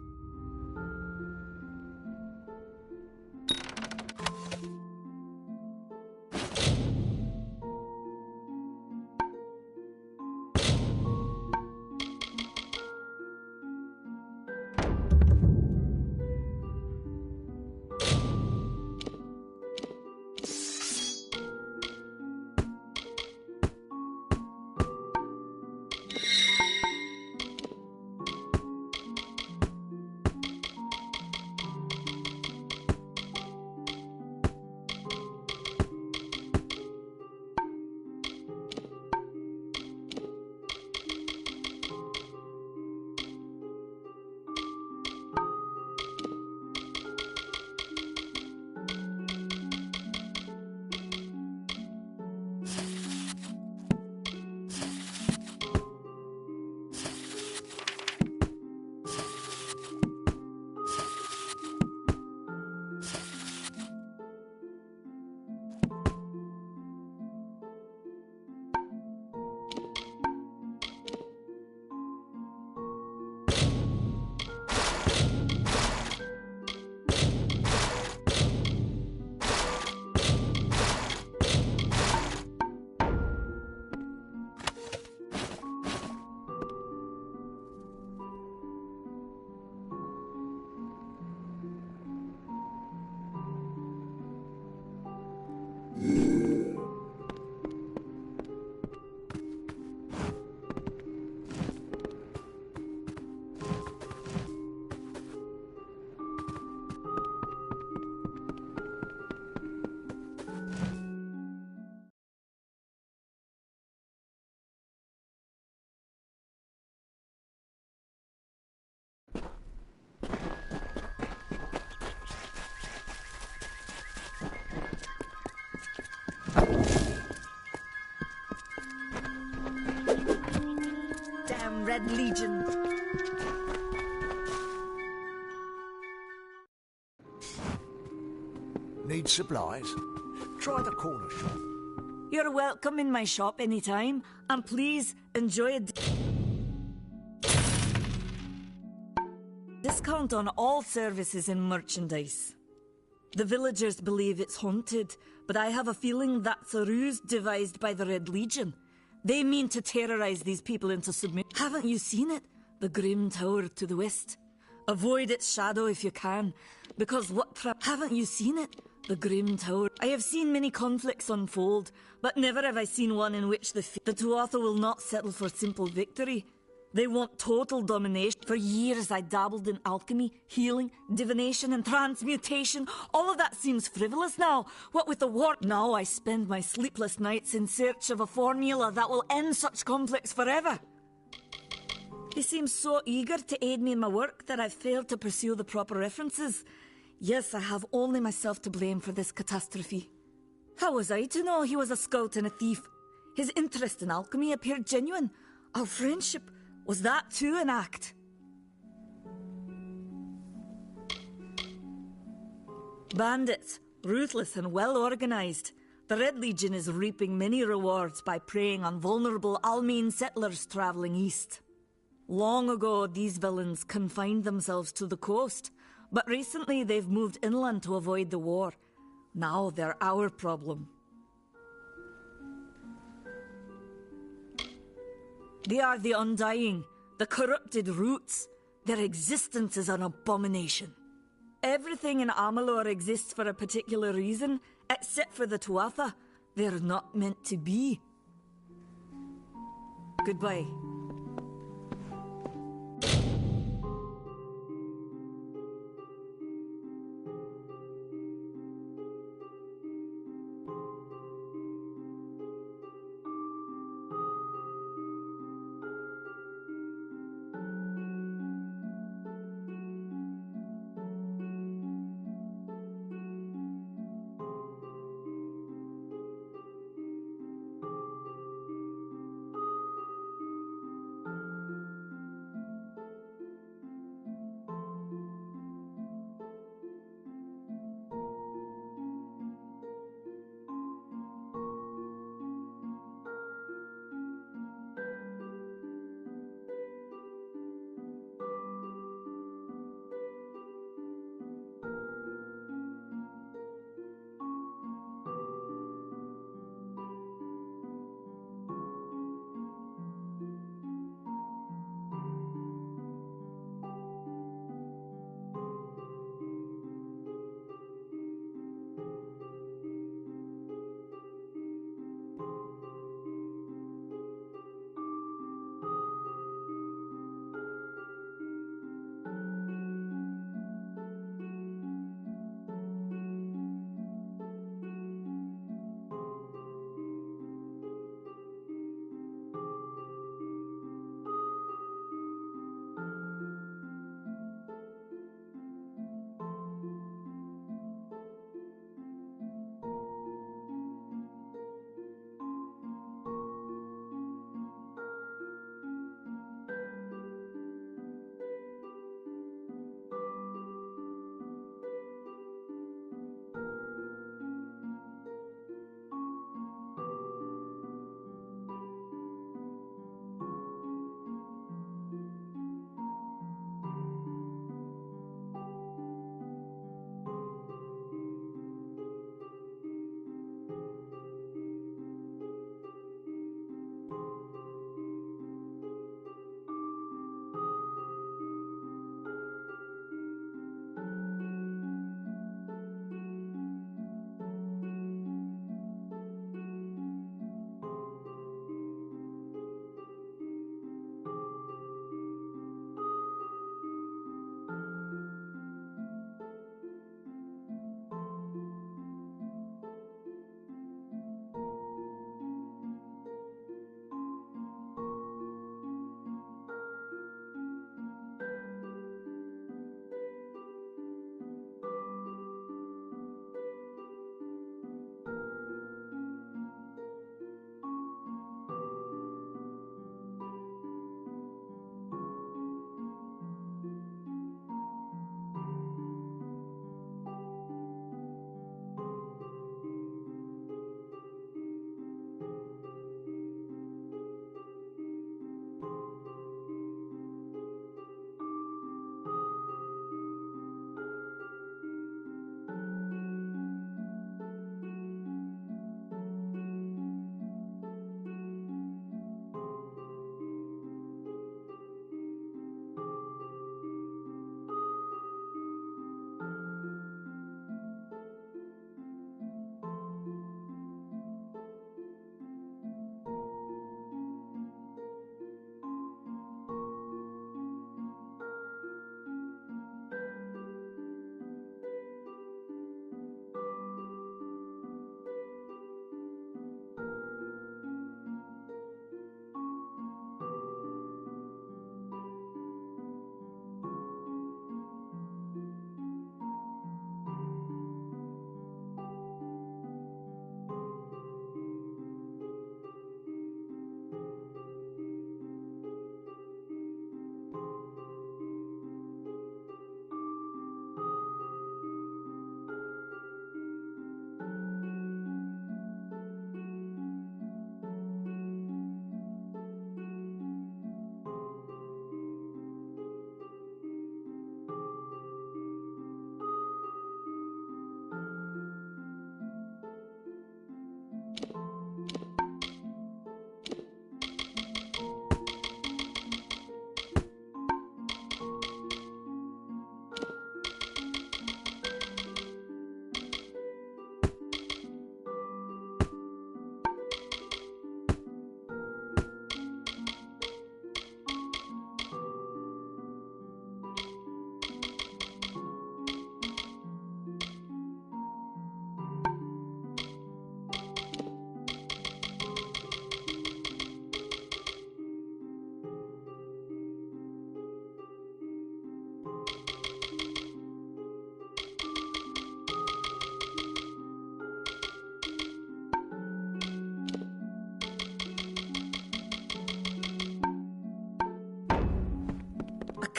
Damn Red Legion! Need supplies? Try the corner shop. You're welcome in my shop anytime, and please enjoy a discount on all services and merchandise. The villagers believe it's haunted, but I have a feeling that's a ruse devised by the Red Legion. They mean to terrorize these people into submission. Haven't you seen it? The grim tower to the west. Avoid its shadow if you can, because haven't you seen it? The grim tower. I have seen many conflicts unfold, but never have I seen one in which the Tuatha will not settle for simple victory. They want total domination. For years I dabbled in alchemy, healing, divination and transmutation. All of that seems frivolous now. What with the war? Now I spend my sleepless nights in search of a formula that will end such conflicts forever. He seems so eager to aid me in my work that I've failed to pursue the proper references. Yes, I have only myself to blame for this catastrophe. How was I to know he was a scout and a thief? His interest in alchemy appeared genuine. Our friendship, was that too an act? Bandits, ruthless and well organized. The Red Legion is reaping many rewards by preying on vulnerable Almine settlers traveling east. Long ago, these villains confined themselves to the coast, but recently they've moved inland to avoid the war. Now they're our problem. They are the Undying, the corrupted roots. Their existence is an abomination. Everything in Amalur exists for a particular reason, except for the Tuatha. They're not meant to be. Goodbye.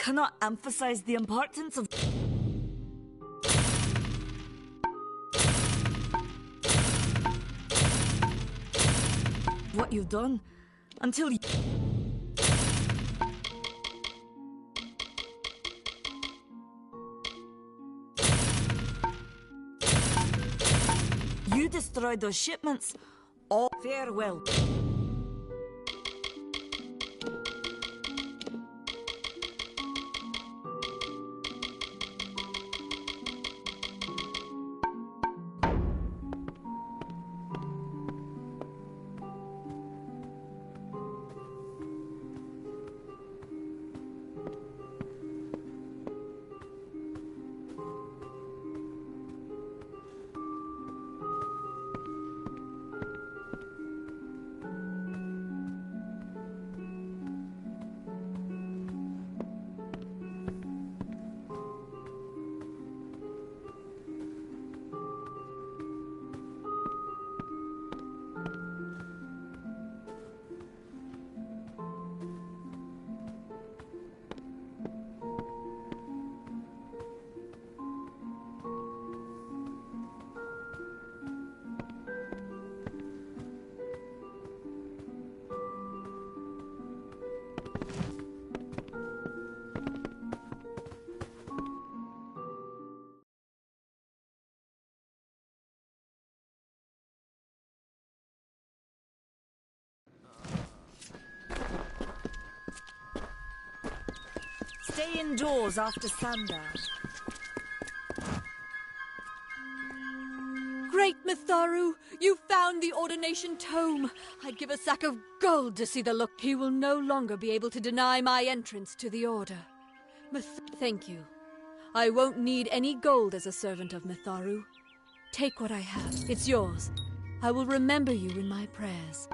cannot emphasize the importance of what you've done until you... You destroyed those shipments. All farewell. Stay indoors after sundown. Great Mitharu, you found the ordination tome. I'd give a sack of gold to see the look. He will no longer be able to deny my entrance to the order. Thank you. I won't need any gold as a servant of Mitharu. Take what I have. It's yours. I will remember you in my prayers.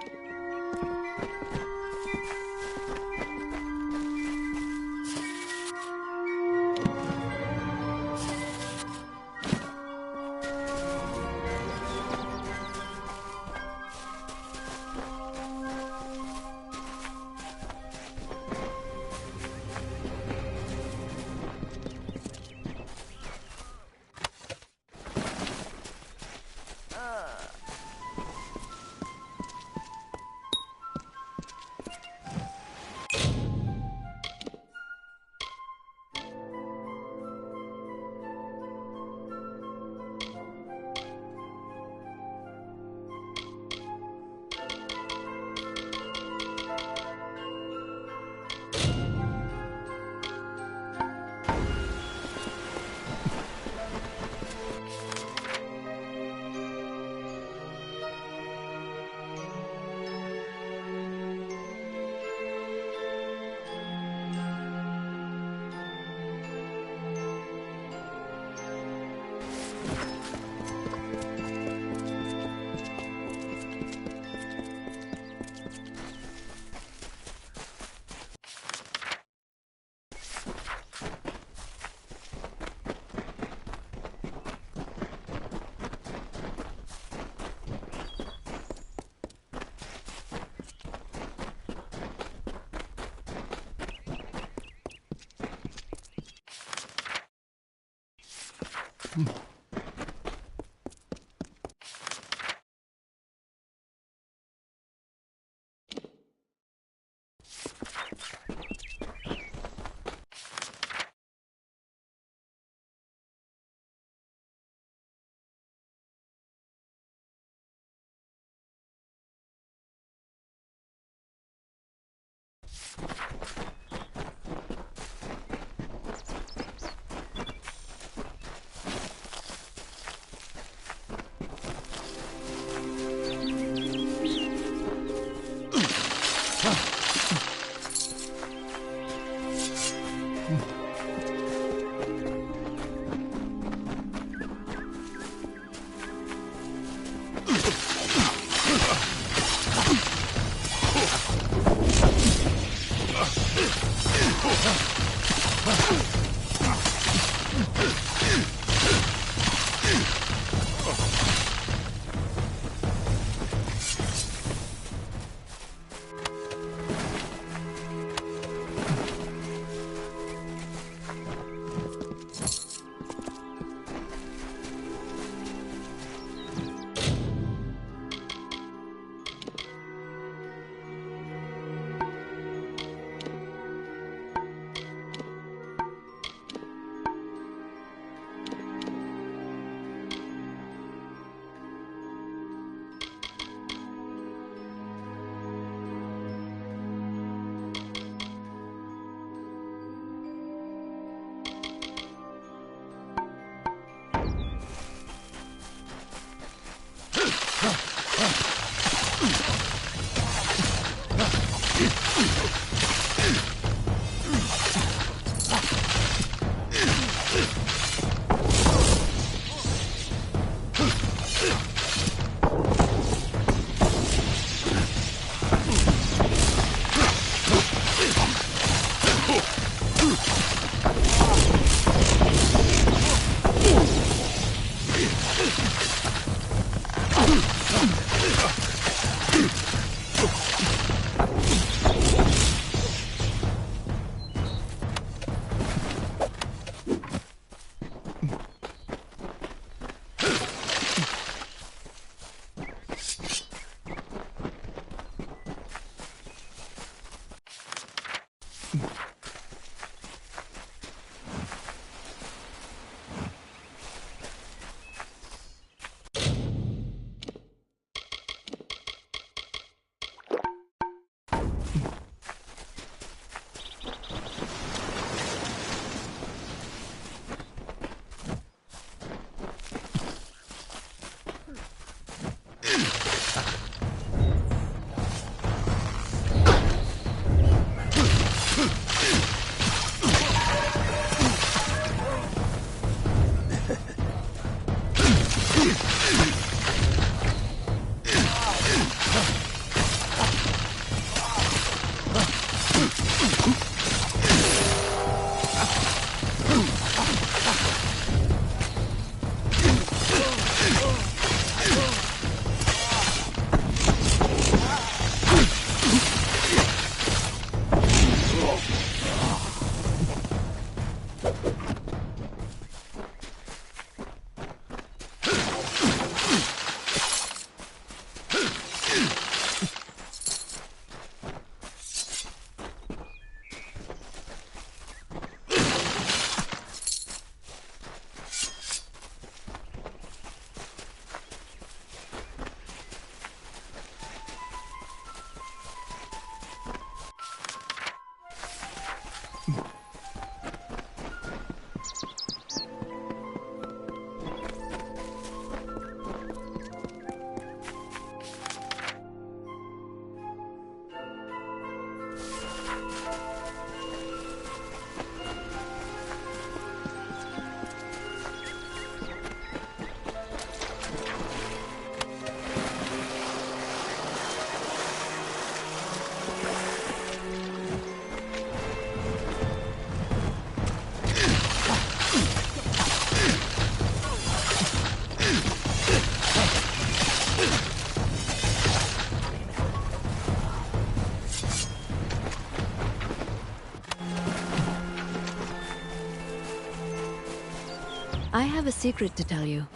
I have a secret to tell you.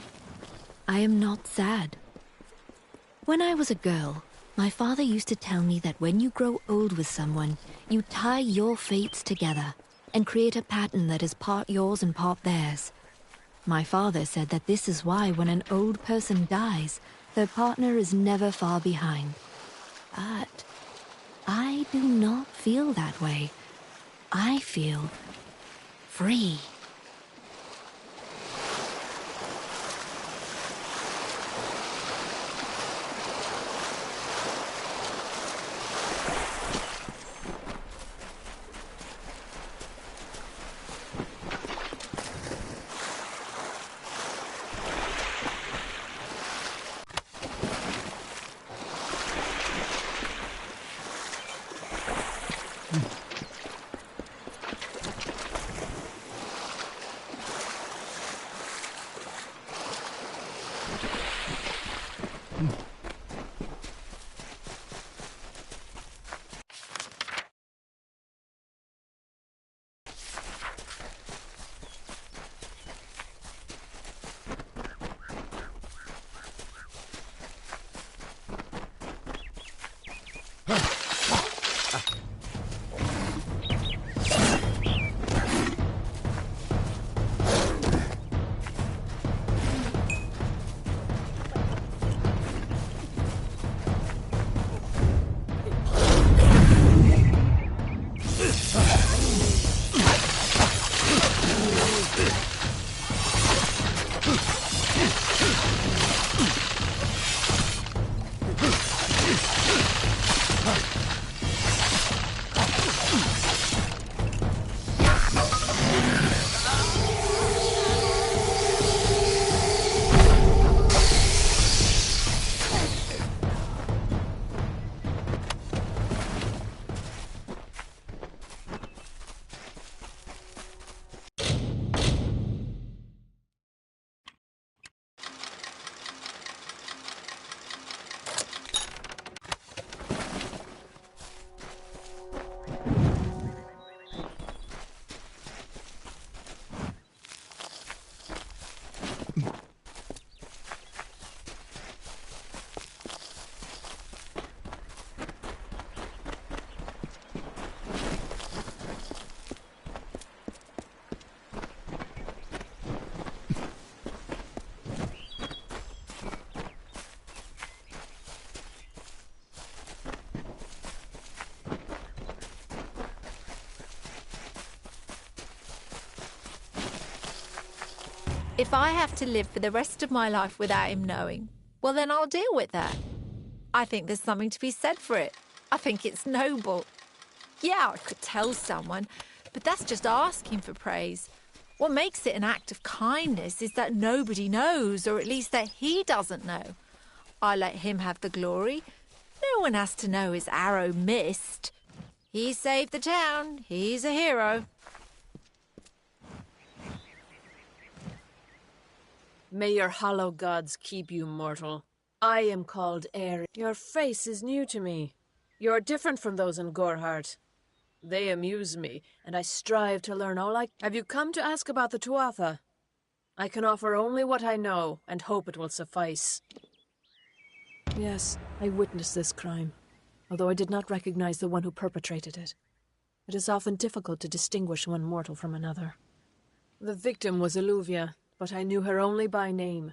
I am not sad. When I was a girl, my father used to tell me that when you grow old with someone, you tie your fates together and create a pattern that is part yours and part theirs. My father said that this is why when an old person dies, their partner is never far behind. But I do not feel that way. I feel free. If I have to live for the rest of my life without him knowing, well, then I'll deal with that. I think there's something to be said for it. I think it's noble. Yeah, I could tell someone, but that's just asking for praise. What makes it an act of kindness is that nobody knows, or at least that he doesn't know. I let him have the glory. No one has to know his arrow missed. He saved the town. He's a hero. May your hollow gods keep you, mortal. I am called Air. Your face is new to me. You're different from those in Gorhart. They amuse me, and I strive to learn all I... Have you come to ask about the Tuatha? I can offer only what I know, and hope it will suffice. Yes, I witnessed this crime, although I did not recognize the one who perpetrated it. It is often difficult to distinguish one mortal from another. The victim was Illuvia, but I knew her only by name.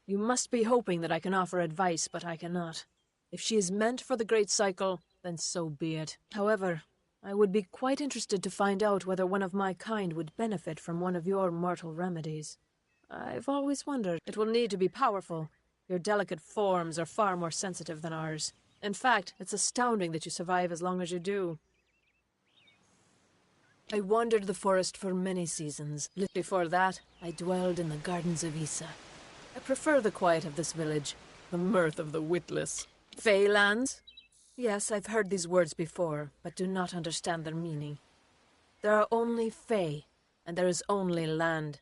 You must be hoping that I can offer advice, but I cannot. If she is meant for the Great Cycle, then so be it. However, I would be quite interested to find out whether one of my kind would benefit from one of your mortal remedies. I've always wondered. It will need to be powerful. Your delicate forms are far more sensitive than ours. In fact, it's astounding that you survive as long as you do. I wandered the forest for many seasons. Before that, I dwelled in the gardens of Issa. I prefer the quiet of this village, the mirth of the witless. Feylands? Yes, I've heard these words before, but do not understand their meaning. There are only Fey, and there is only land.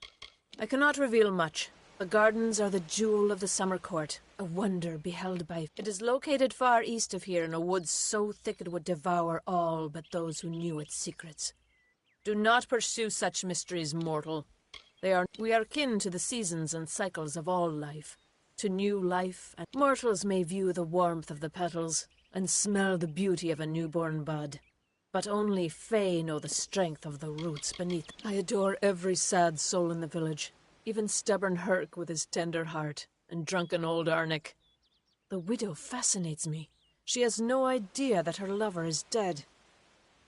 I cannot reveal much. The gardens are the jewel of the summer court, a wonder beheld by... It is located far east of here in a wood so thick it would devour all but those who knew its secrets. Do not pursue such mysteries, mortal. We are kin to the seasons and cycles of all life, to new life, and mortals may view the warmth of the petals and smell the beauty of a newborn bud. But only Fae know the strength of the roots beneath. I adore every sad soul in the village, even stubborn Herc with his tender heart, and drunken old Arnick. The widow fascinates me. She has no idea that her lover is dead.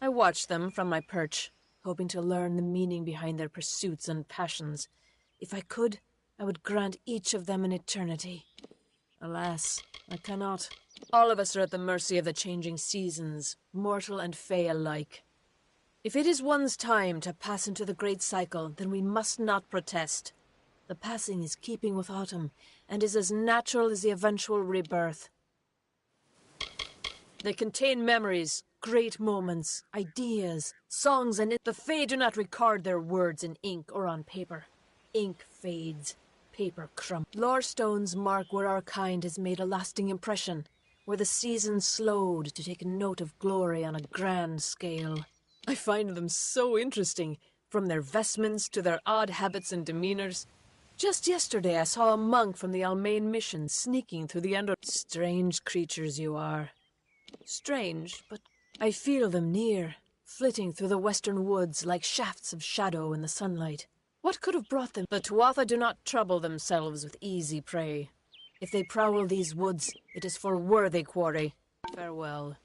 I watch them from my perch, hoping to learn the meaning behind their pursuits and passions. If I could, I would grant each of them an eternity. Alas, I cannot. All of us are at the mercy of the changing seasons, mortal and Fae alike. If it is one's time to pass into the great cycle, then we must not protest. The passing is keeping with autumn, and is as natural as the eventual rebirth. They contain memories, great moments, ideas, songs, and the Fae do not record their words in ink or on paper. Ink fades, paper crumbles. Lore stones mark where our kind has made a lasting impression, where the seasons slowed to take note of glory on a grand scale. I find them so interesting, from their vestments to their odd habits and demeanors. Just yesterday I saw a monk from the Almain mission sneaking through the Strange creatures you are. Strange, but I feel them near, flitting through the western woods like shafts of shadow in the sunlight. What could have brought them? The Tuatha do not trouble themselves with easy prey. If they prowl these woods, it is for worthy quarry. Farewell.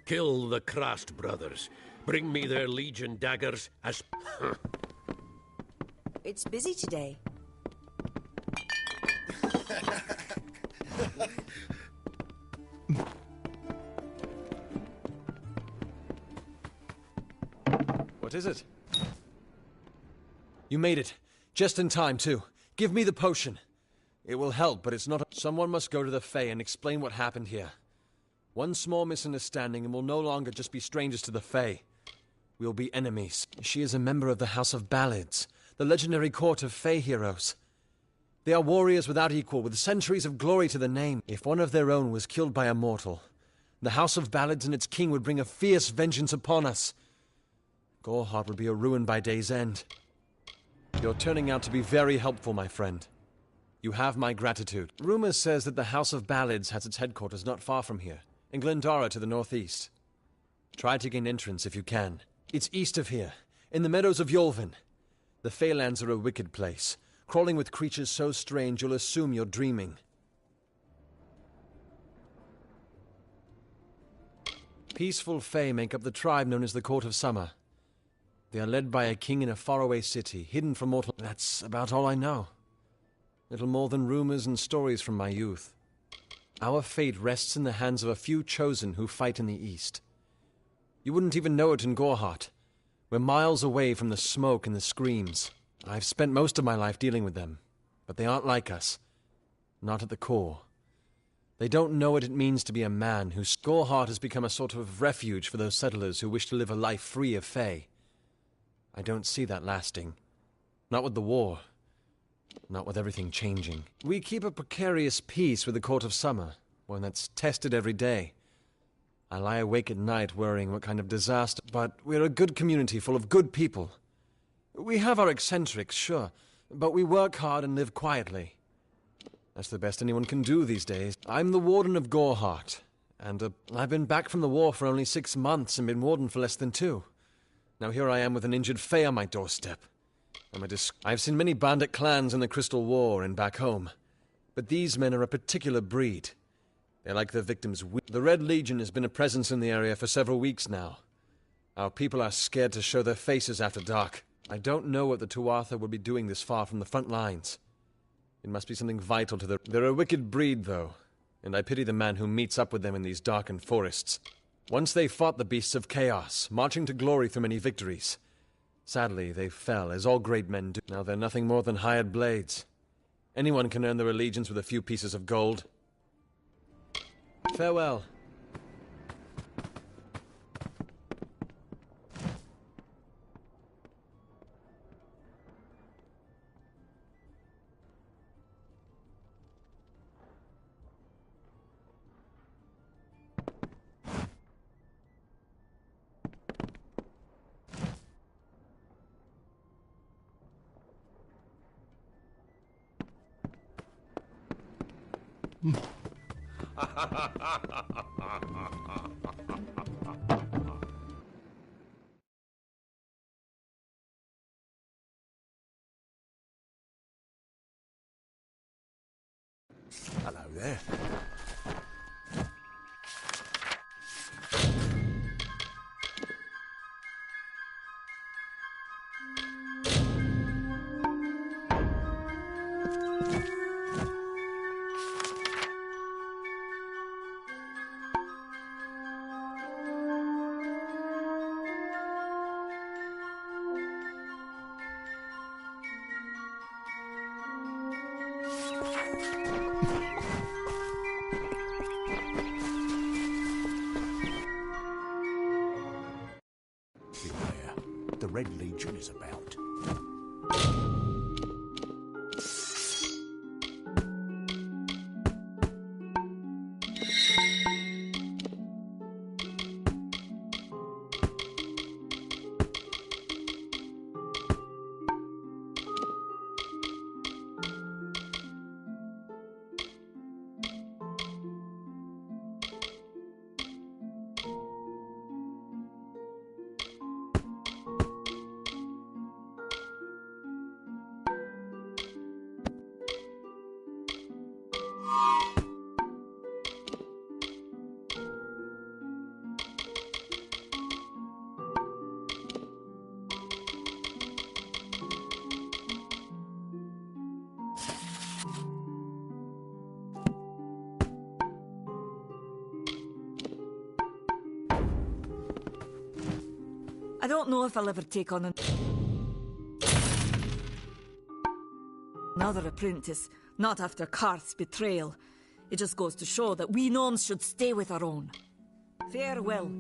Kill the Krast brothers. Bring me their legion daggers as... It's busy today. What is it? You made it. Just in time, too. Give me the potion. It will help, but it's not... Someone must go to the Fae and explain what happened here. One small misunderstanding and we'll no longer just be strangers to the Fae. We'll be enemies. She is a member of the House of Ballads, the legendary court of Fae heroes. They are warriors without equal, with centuries of glory to the name. If one of their own was killed by a mortal, the House of Ballads and its king would bring a fierce vengeance upon us. Gorehart would be a ruin by day's end. You're turning out to be very helpful, my friend. You have my gratitude. Rumor says that the House of Ballads has its headquarters not far from here, in Glendara to the northeast. Try to gain entrance if you can. It's east of here, in the meadows of Yolvin. The Feylands are a wicked place, crawling with creatures so strange you'll assume you're dreaming. Peaceful Fae make up the tribe known as the Court of Summer. They are led by a king in a faraway city, hidden from mortal... That's about all I know. Little more than rumors and stories from my youth. Our fate rests in the hands of a few chosen who fight in the east. You wouldn't even know it in Gorehart. We're miles away from the smoke and the screams. I've spent most of my life dealing with them, but they aren't like us. Not at the core. They don't know what it means to be a man whose Gorehart has become a sort of refuge for those settlers who wish to live a life free of Fae. I don't see that lasting. Not with the war. Not with everything changing. We keep a precarious peace with the Court of Summer, one that's tested every day. I lie awake at night worrying what kind of disaster... But we're a good community full of good people. We have our eccentrics, sure, but we work hard and live quietly. That's the best anyone can do these days. I'm the Warden of Gorehart, And I've been back from the war for only 6 months and been warden for less than 2. Now here I am with an injured Fae on my doorstep. I've seen many bandit clans in the Crystal War and back home, but these men are a particular breed. They're like their victims. The Red Legion has been a presence in the area for several weeks now. Our people are scared to show their faces after dark. I don't know what the Tuatha would be doing this far from the front lines. It must be something vital to They're a wicked breed, though, and I pity the man who meets up with them in these darkened forests. Once they fought the beasts of chaos, marching to glory through many victories. Sadly, they fell, as all great men do. Now they're nothing more than hired blades. Anyone can earn their allegiance with a few pieces of gold. Farewell. Hello there. Beware, the Red Legion is about. I don't know if I'll ever take on another apprentice, not after Karth's betrayal. It just goes to show that we gnomes should stay with our own. Farewell.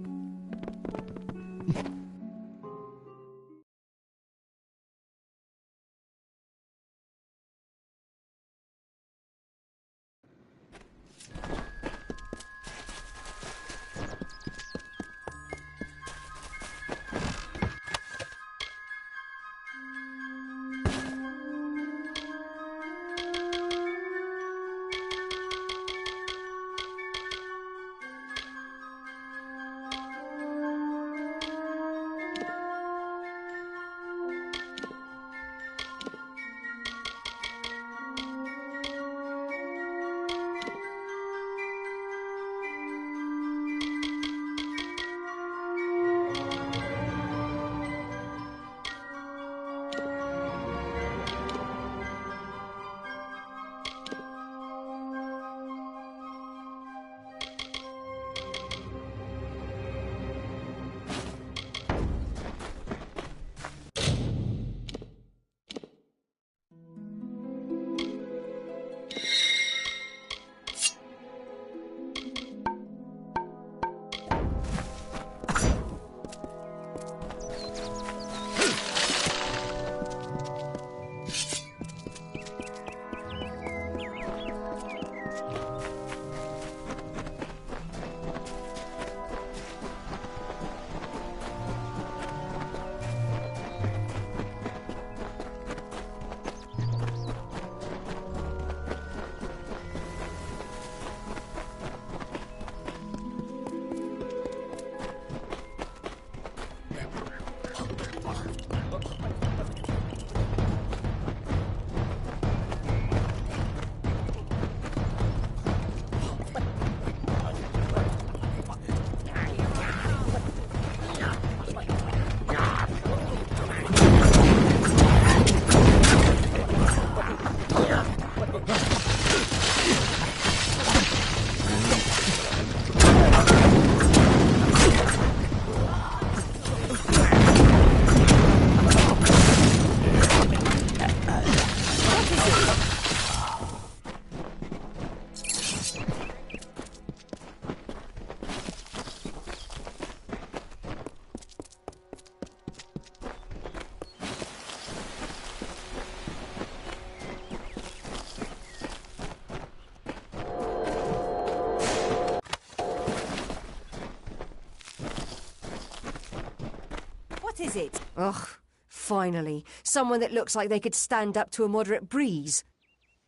is it? Ugh, finally. Someone that looks like they could stand up to a moderate breeze.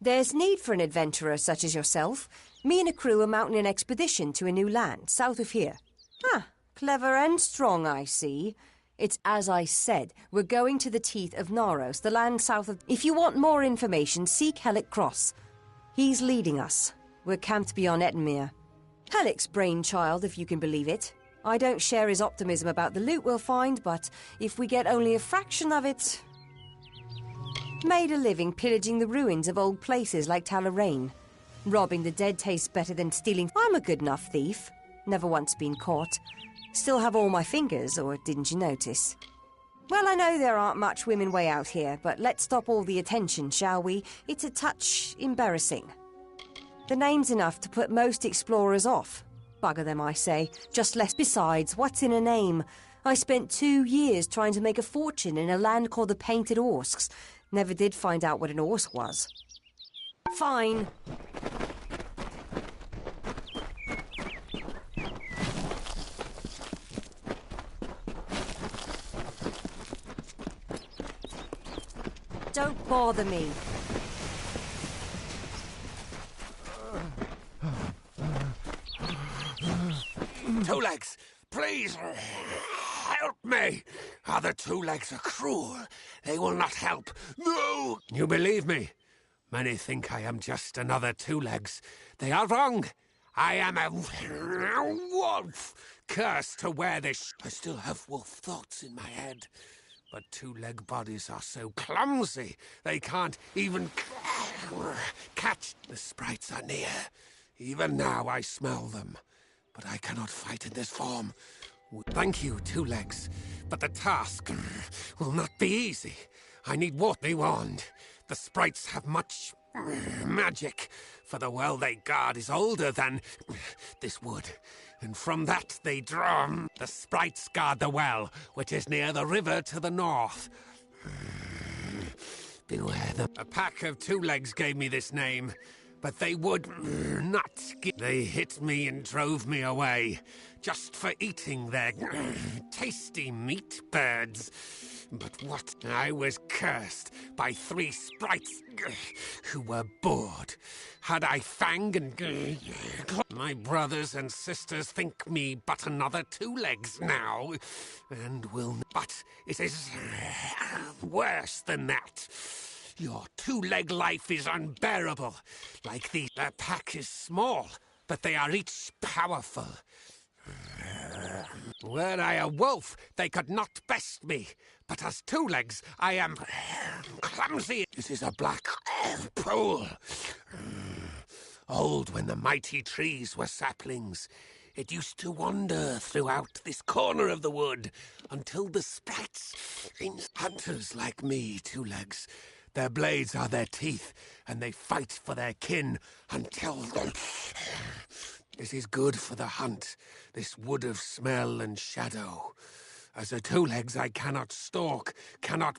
There's need for an adventurer such as yourself. Me and a crew are mounting an expedition to a new land, south of here. Ah, clever and strong, I see. It's as I said, we're going to the teeth of Naros, the land south of... If you want more information, seek Hellick Cross. He's leading us. We're camped beyond Ettenmere. Hellick's brainchild, if you can believe it. I don't share his optimism about the loot we'll find, but if we get only a fraction of it... Made a living pillaging the ruins of old places like Talarain. Robbing the dead tastes better than stealing. I'm a good enough thief. Never once been caught. Still have all my fingers, or didn't you notice? Well, I know there aren't much women way out here, but let's stop all the attention, shall we? It's a touch embarrassing. The name's enough to put most explorers off. Bugger them, I say. Just less. Besides, what's in a name? I spent 2 years trying to make a fortune in a land called the Painted Orsks. Never did find out what an Orsk was. Fine. Don't bother me. Two Legs, please, help me. Other Two Legs are cruel. They will not help. No! You believe me? Many think I am just another Two Legs. They are wrong. I am a wolf, cursed to wear this. I still have wolf thoughts in my head. But two-leg bodies are so clumsy, they can't even catch. The sprites are near. Even now I smell them. But I cannot fight in this form. Thank you, Two Legs. But the task will not be easy. I need what they want. The sprites have much magic, for the well they guard is older than this wood. And from that they draw. The sprites guard the well, which is near the river to the north. Beware them. A pack of Two Legs gave me this name, but they would not give. They hit me and drove me away, just for eating their tasty meat birds. But what? I was cursed by 3 sprites who were bored. Had I fang and... My brothers and sisters think me but another Two Legs now, and will... But it is worse than that. Your two-leg life is unbearable. Like the pack is small, but they are each powerful. Were I a wolf, they could not best me. But as Two Legs, I am clumsy. This is a black pool. Old when the mighty trees were saplings. It used to wander throughout this corner of the wood until the sprites, hunters like me, Two Legs, their blades are their teeth, and they fight for their kin until... This is good for the hunt, this wood of smell and shadow. As a Two Legs, I cannot stalk, cannot...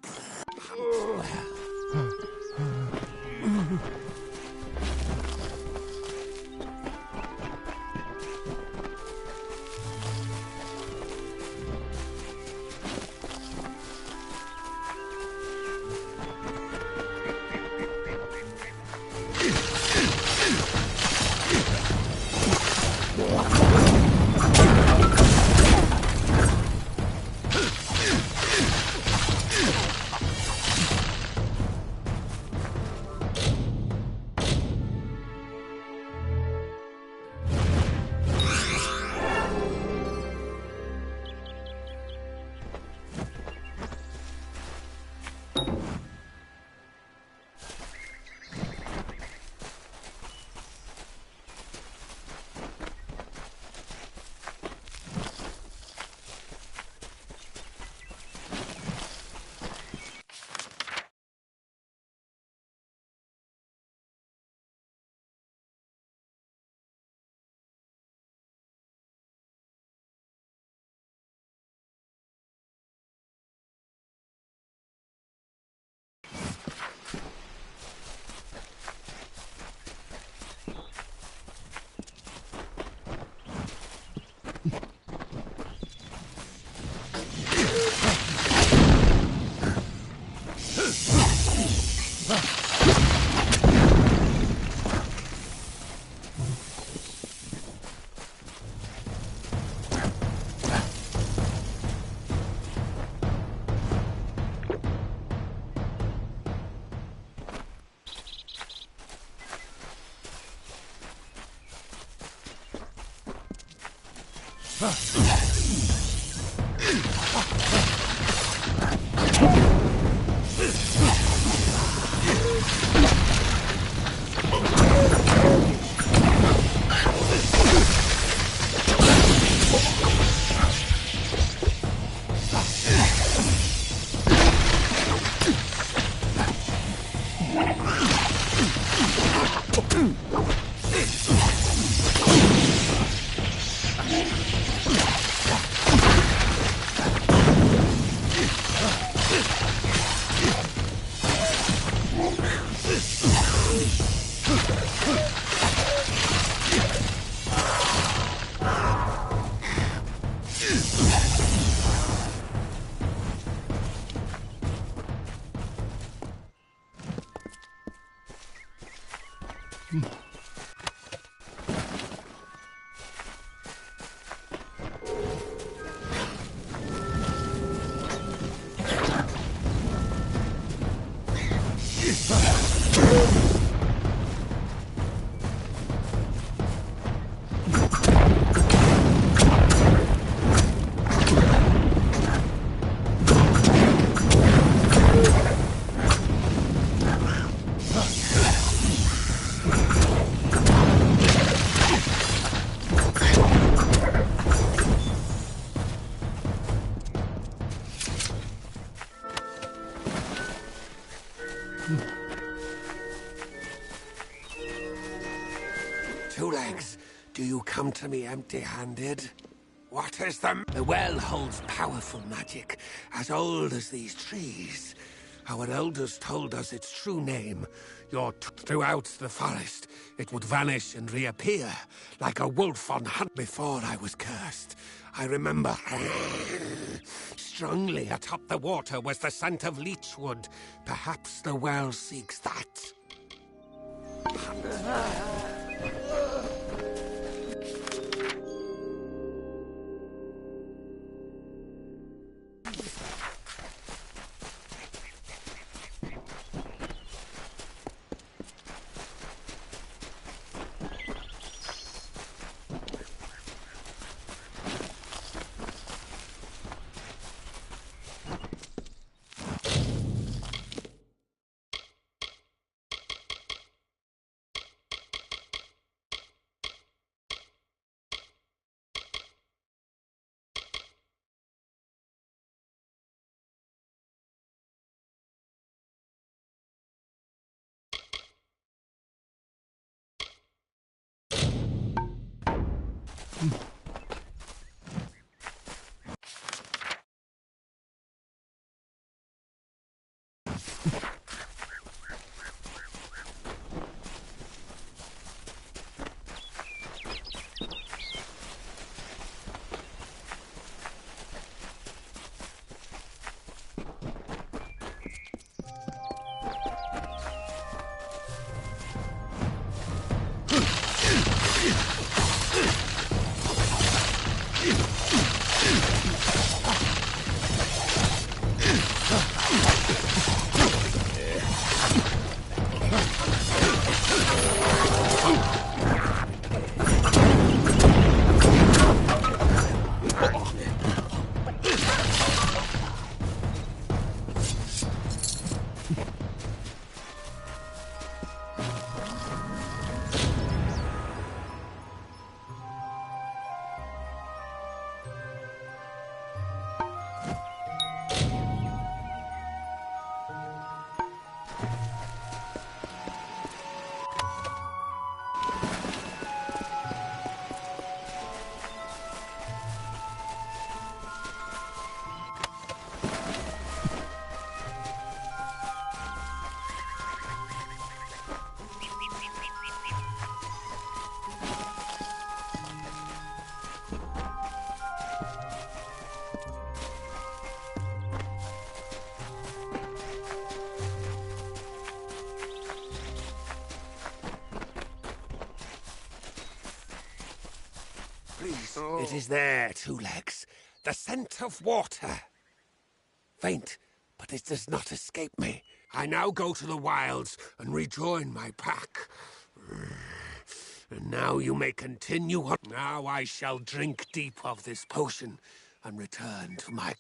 Two Legs, do you come to me empty-handed? What is the well holds powerful magic, as old as these trees. Our elders told us its true name. Throughout the forest, it would vanish and reappear, like a wolf on hunt. Before I was cursed, I remember strongly atop the water was the scent of leechwood. Perhaps the well seeks that. Please, it is there, Two Legs. The scent of water. Faint, but it does not escape me. I now go to the wilds and rejoin my pack. And now you may continue on. Now I shall drink deep of this potion and return to my...